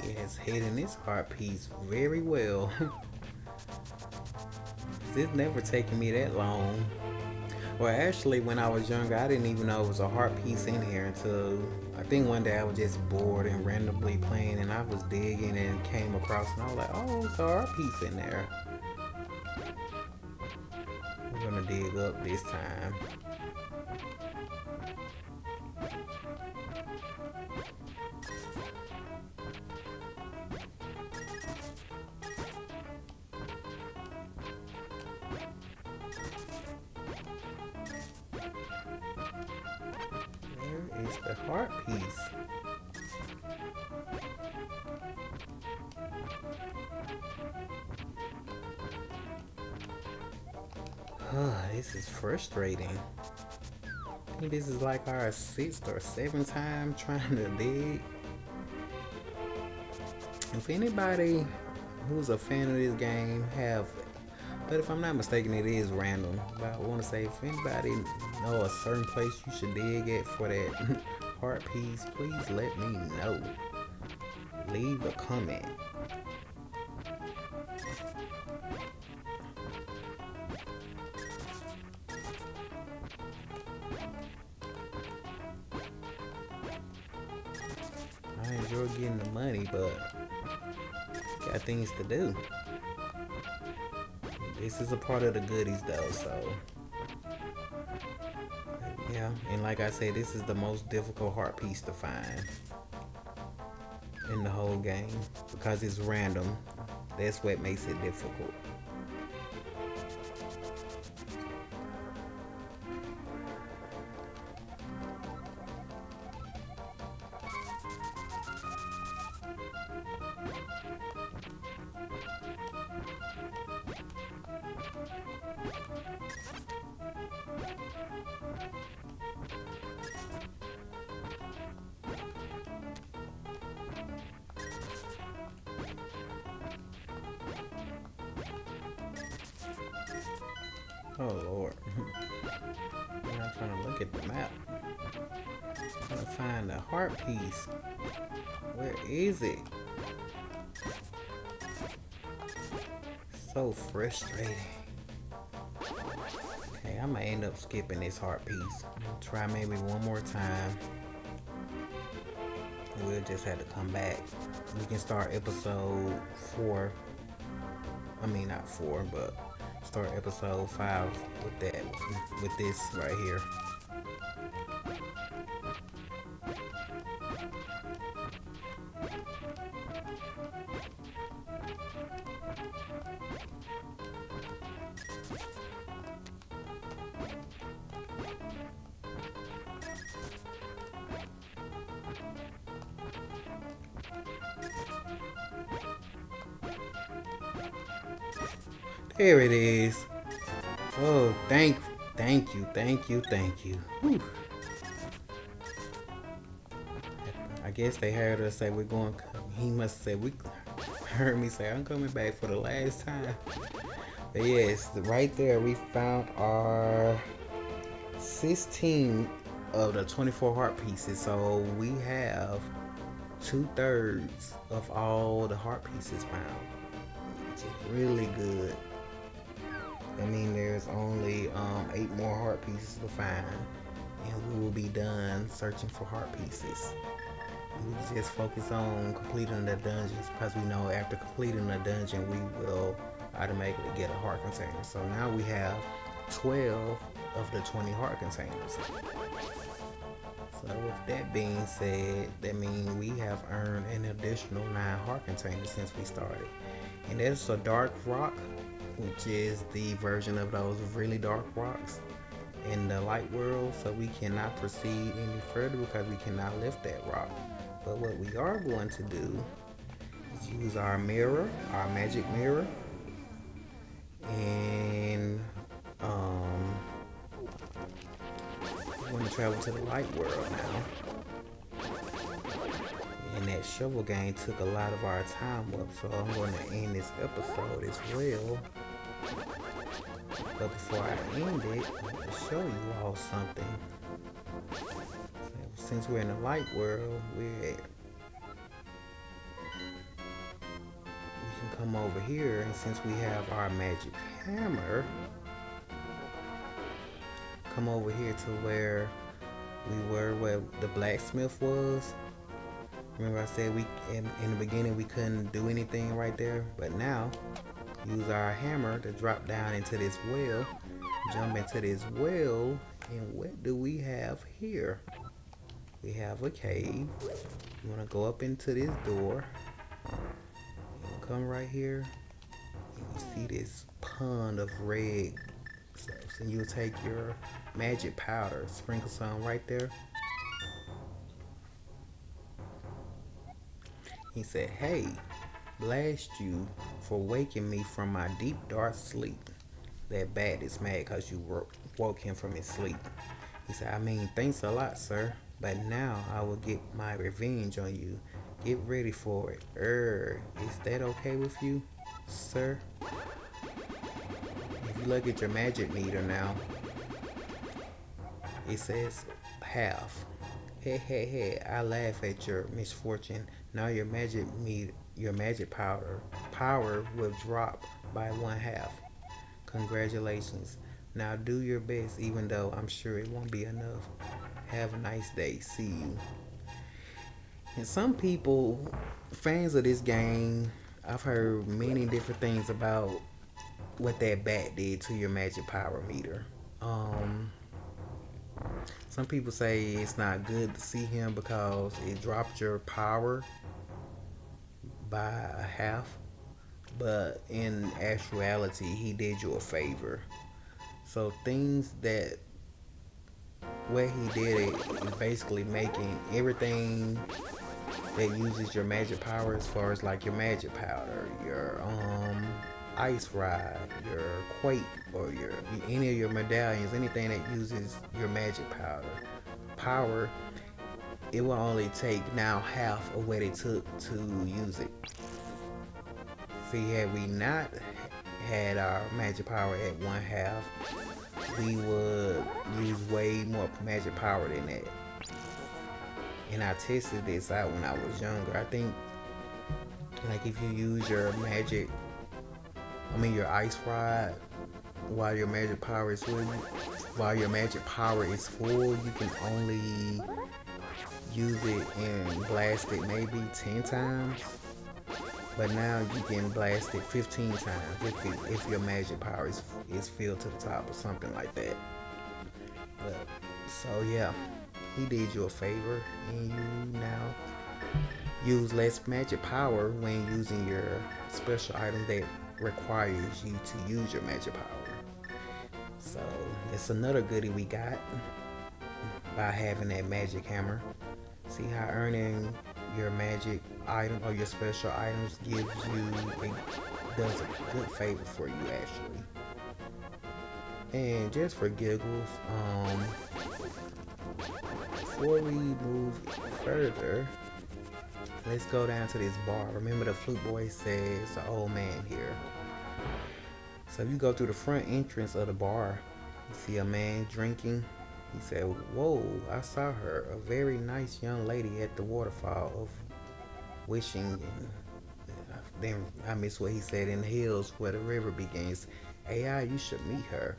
He has hidden this heart piece very well. It's never taken me that long. Well, actually, when I was younger, I didn't even know it was a heart piece in here until I think one day I was just bored and randomly playing, and I was digging and came across, and I was like, "Oh, it's a heart piece in there." We're gonna dig up this time. Where is the heart piece? This is frustrating. I think this is like our 6th or 7th time trying to dig. If anybody who's a fan of this game but if I'm not mistaken, it is random. But I want to say, if anybody know a certain place you should dig at for that heart piece, please let me know. Leave a comment. I enjoy getting the money, but got things to do. This is a part of the goodies though, so yeah. And like I said, this is the most difficult heart piece to find in the whole game because it's random. That's what makes it difficult. Oh Lord. I'm not trying to look at the map. I'm trying to find the heart piece. Where is it? So frustrating. Okay, I might end up skipping this heart piece. Try maybe one more time. And we'll just have to come back. We can start episode 4. I mean not 4, but start episode 5 with that, with this right here. There it is. Oh, thank you. Whew. I guess they heard us say we're going. He must have said we heard me say I'm coming back for the last time. But yes, right there we found our 16 of the 24 heart pieces. So we have 2/3 of all the heart pieces found, which is really good. I mean, there's only 8 more heart pieces to find, and we will be done searching for heart pieces. We just focus on completing the dungeons because we know after completing the dungeon, we will automatically get a heart container. So now we have 12 of the 20 heart containers. So with that being said, that means we have earned an additional 9 heart containers since we started. And that's a dark rock, which is the version of those really dark rocks in the light world. So we cannot proceed any further because we cannot lift that rock. But what we are going to do is use our mirror, our magic mirror, and we're going to travel to the light world now. And that shovel game took a lot of our time up, so I'm going to end this episode as well. But before I end it, I'll show you all something. Since we're in the light world, we can come over here, and since we have our magic hammer, come over here to where we were, where the blacksmith was. Remember I said we in the beginning we couldn't do anything right there, but now use our hammer to drop down into this well, jump into this well, and what do we have here? We have a cave. You want to go up into this door, and come right here, and you see this pond of red stuff. So you'll take your magic powder, sprinkle some right there. He said, "Hey, blast you for waking me from my deep dark sleep." That bat is mad because you woke him from his sleep. He said, "I mean, thanks a lot, sir, but now I will get my revenge on you. Get ready for it. Is that okay with you, sir?" If you look at your magic meter now, it says half. Hey, hey, hey, I laugh at your misfortune. Now your magic power will drop by one half. Congratulations. Now do your best, even though I'm sure it won't be enough. Have a nice day. See you. And some people, fans of this game, I've heard many different things about what that bat did to your magic power meter. Um, some people say it's not good to see him because it dropped your power by a half, but in actuality, he did you a favor. So things that what he did it is basically making everything that uses your magic power, as far as like your magic powder, your ice rod, your quake, or your any of your medallions, anything that uses your magic power, it will only take now half of what it took to use it. See, had we not had our magic power at one half, we would use way more magic power than that. And I tested this out when I was younger. I think, like, if you use your ice rod while your magic power is full, you can only use it and blast it maybe 10 times. But now you can blast it 15 times if your magic power is filled to the top or something like that. But, so yeah, he did you a favor, and you now use less magic power when using your special item that requires you to use your magic power. So it's another goodie we got by having that magic hammer. See how earning your magic item or your special items does a good favor for you actually. And just for giggles, before we move further, let's go down to this bar. Remember, the Flute Boy says the old man here. So if you go through the front entrance of the bar, you see a man drinking. He said, "Whoa, I saw her, a very nice young lady at the waterfall of wishing." And then I miss what he said, "in the hills where the river begins. AI, you should meet her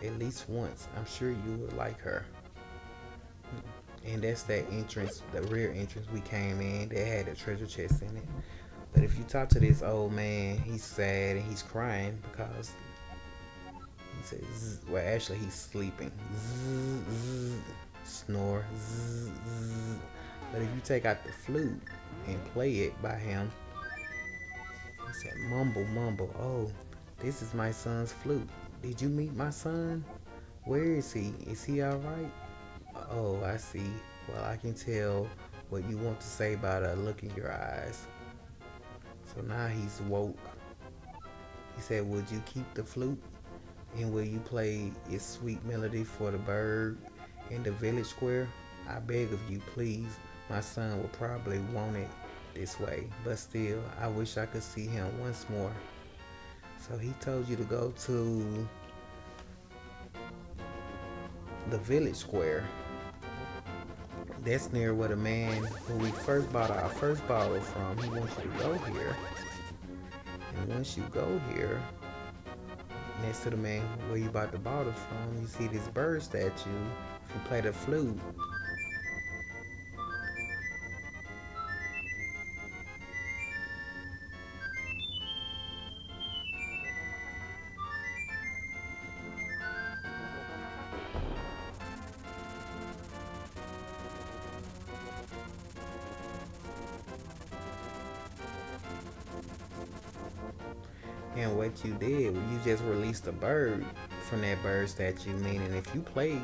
at least once. I'm sure you would like her." And that's that entrance, the rear entrance we came in. They had a treasure chest in it. But if you talk to this old man, he's sad and he's crying because he says, well, actually he's sleeping. Snore. But if you take out the flute and play it by him, he said, mumble, mumble. "Oh, this is my son's flute. Did you meet my son? Where is he? Is he all right? Oh, I see. Well, I can tell what you want to say by the look in your eyes." So now he's woke. He said, "Would you keep the flute? And will you play its sweet melody for the bird in the village square? I beg of you, please. My son will probably want it this way, but still, I wish I could see him once more." So he told you to go to the village square. That's near where the man who we first bought our first bottle from, he wants you to go here. And once you go here, next to the man where you bought the bottle from, you see this bird statue. If you play the flute, and what you did, you just released a bird from that bird statue, meaning if you play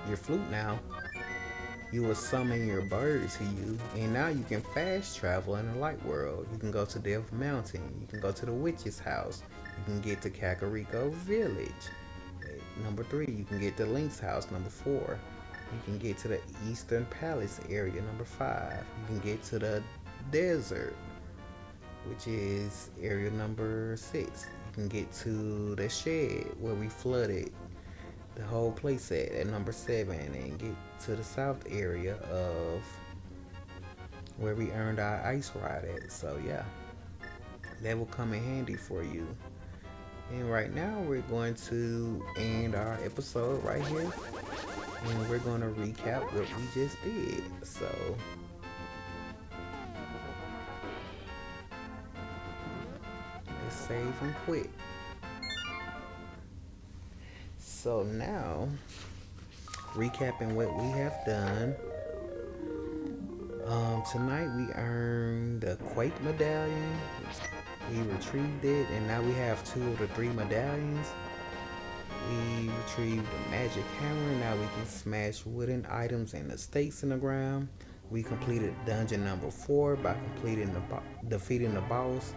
your flute now, you will summon your bird to you, and now you can fast travel in the light world. You can go to Death Mountain, you can go to the witch's house, you can get to Kakariko Village. Number 3, you can get to Link's house. Number 4, you can get to the Eastern Palace area. Number 5, you can get to the desert, which is area number 6. You can get to the shed where we flooded the whole playset at number 7 and get to the south area of where we earned our ice ride at. So yeah, that will come in handy for you. And right now we're going to end our episode right here, and we're going to recap what we just did. So let's save and quit. So now, recapping what we have done. Tonight we earned the Quake Medallion. We retrieved it, and now we have 2 of the 3 medallions. We retrieved the magic hammer. Now we can smash wooden items and the stakes in the ground. We completed dungeon number 4 by defeating the boss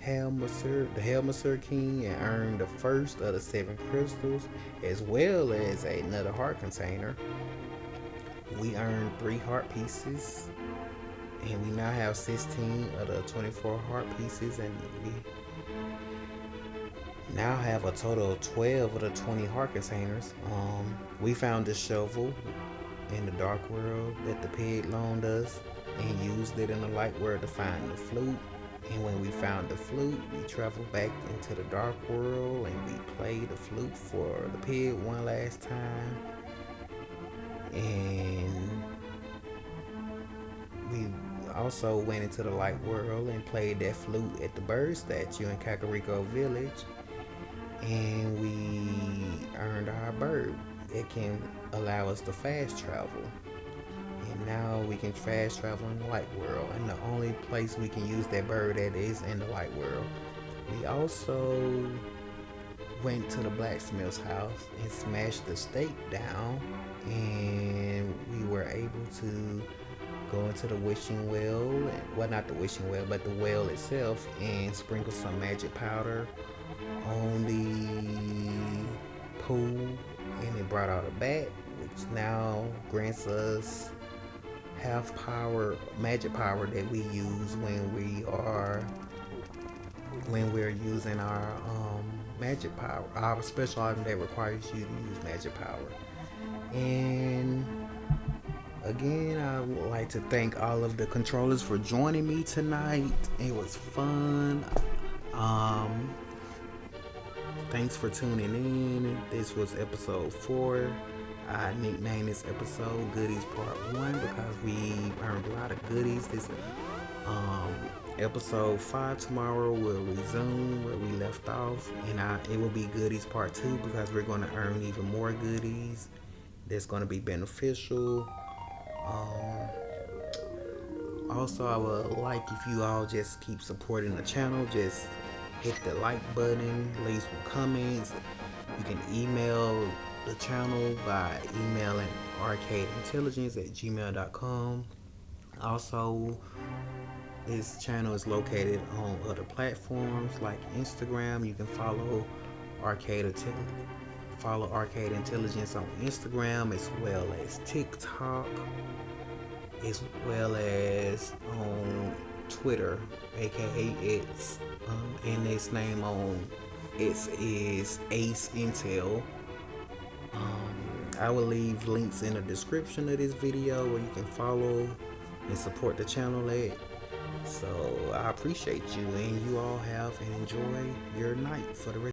Helmasaur King, and earned the first of the 7 crystals, as well as another heart container. We earned 3 heart pieces, and we now have 16 of the 24 heart pieces, and we now have a total of 12 of the 20 heart containers. We found this shovel in the dark world that the pig loaned us, and used it in the light world to find the flute. And when we found the flute, we traveled back into the dark world and we played the flute for the pig one last time. And we also went into the light world and played that flute at the bird statue in Kakariko Village. And we earned our bird. It can allow us to fast travel. And now we can fast travel in the light world, and the only place we can use that bird at is in the light world. We also went to the blacksmith's house and smashed the stake down, and we were able to go into the wishing well, well, not the wishing well, but the well itself, and sprinkle some magic powder on the pool, and it brought out a bat, which now grants us half power, magic power, that we use when we're using our magic power, our special item that requires you to use magic power. And again, I would like to thank all of the controllers for joining me tonight. It was fun. Thanks for tuning in. This was episode 4. I nicknamed this episode Goodies Part-1 because we earned a lot of goodies. This episode 5 tomorrow will resume where we left off, and it will be Goodies Part 2 because we're going to earn even more goodies that's going to be beneficial. Also, I would like if you all just keep supporting the channel. Just hit the like button, leave some comments. You can email the channel by emailing arcadeintelligence@gmail.com. Also, this channel is located on other platforms like Instagram. You can follow Arcade Intelligence on Instagram, as well as TikTok, as well as on Twitter, aka X, and its name on X is Ace Intel. I will leave links in the description of this video where you can follow and support the channel at. So I appreciate you, and you all have and enjoy your night for the rest.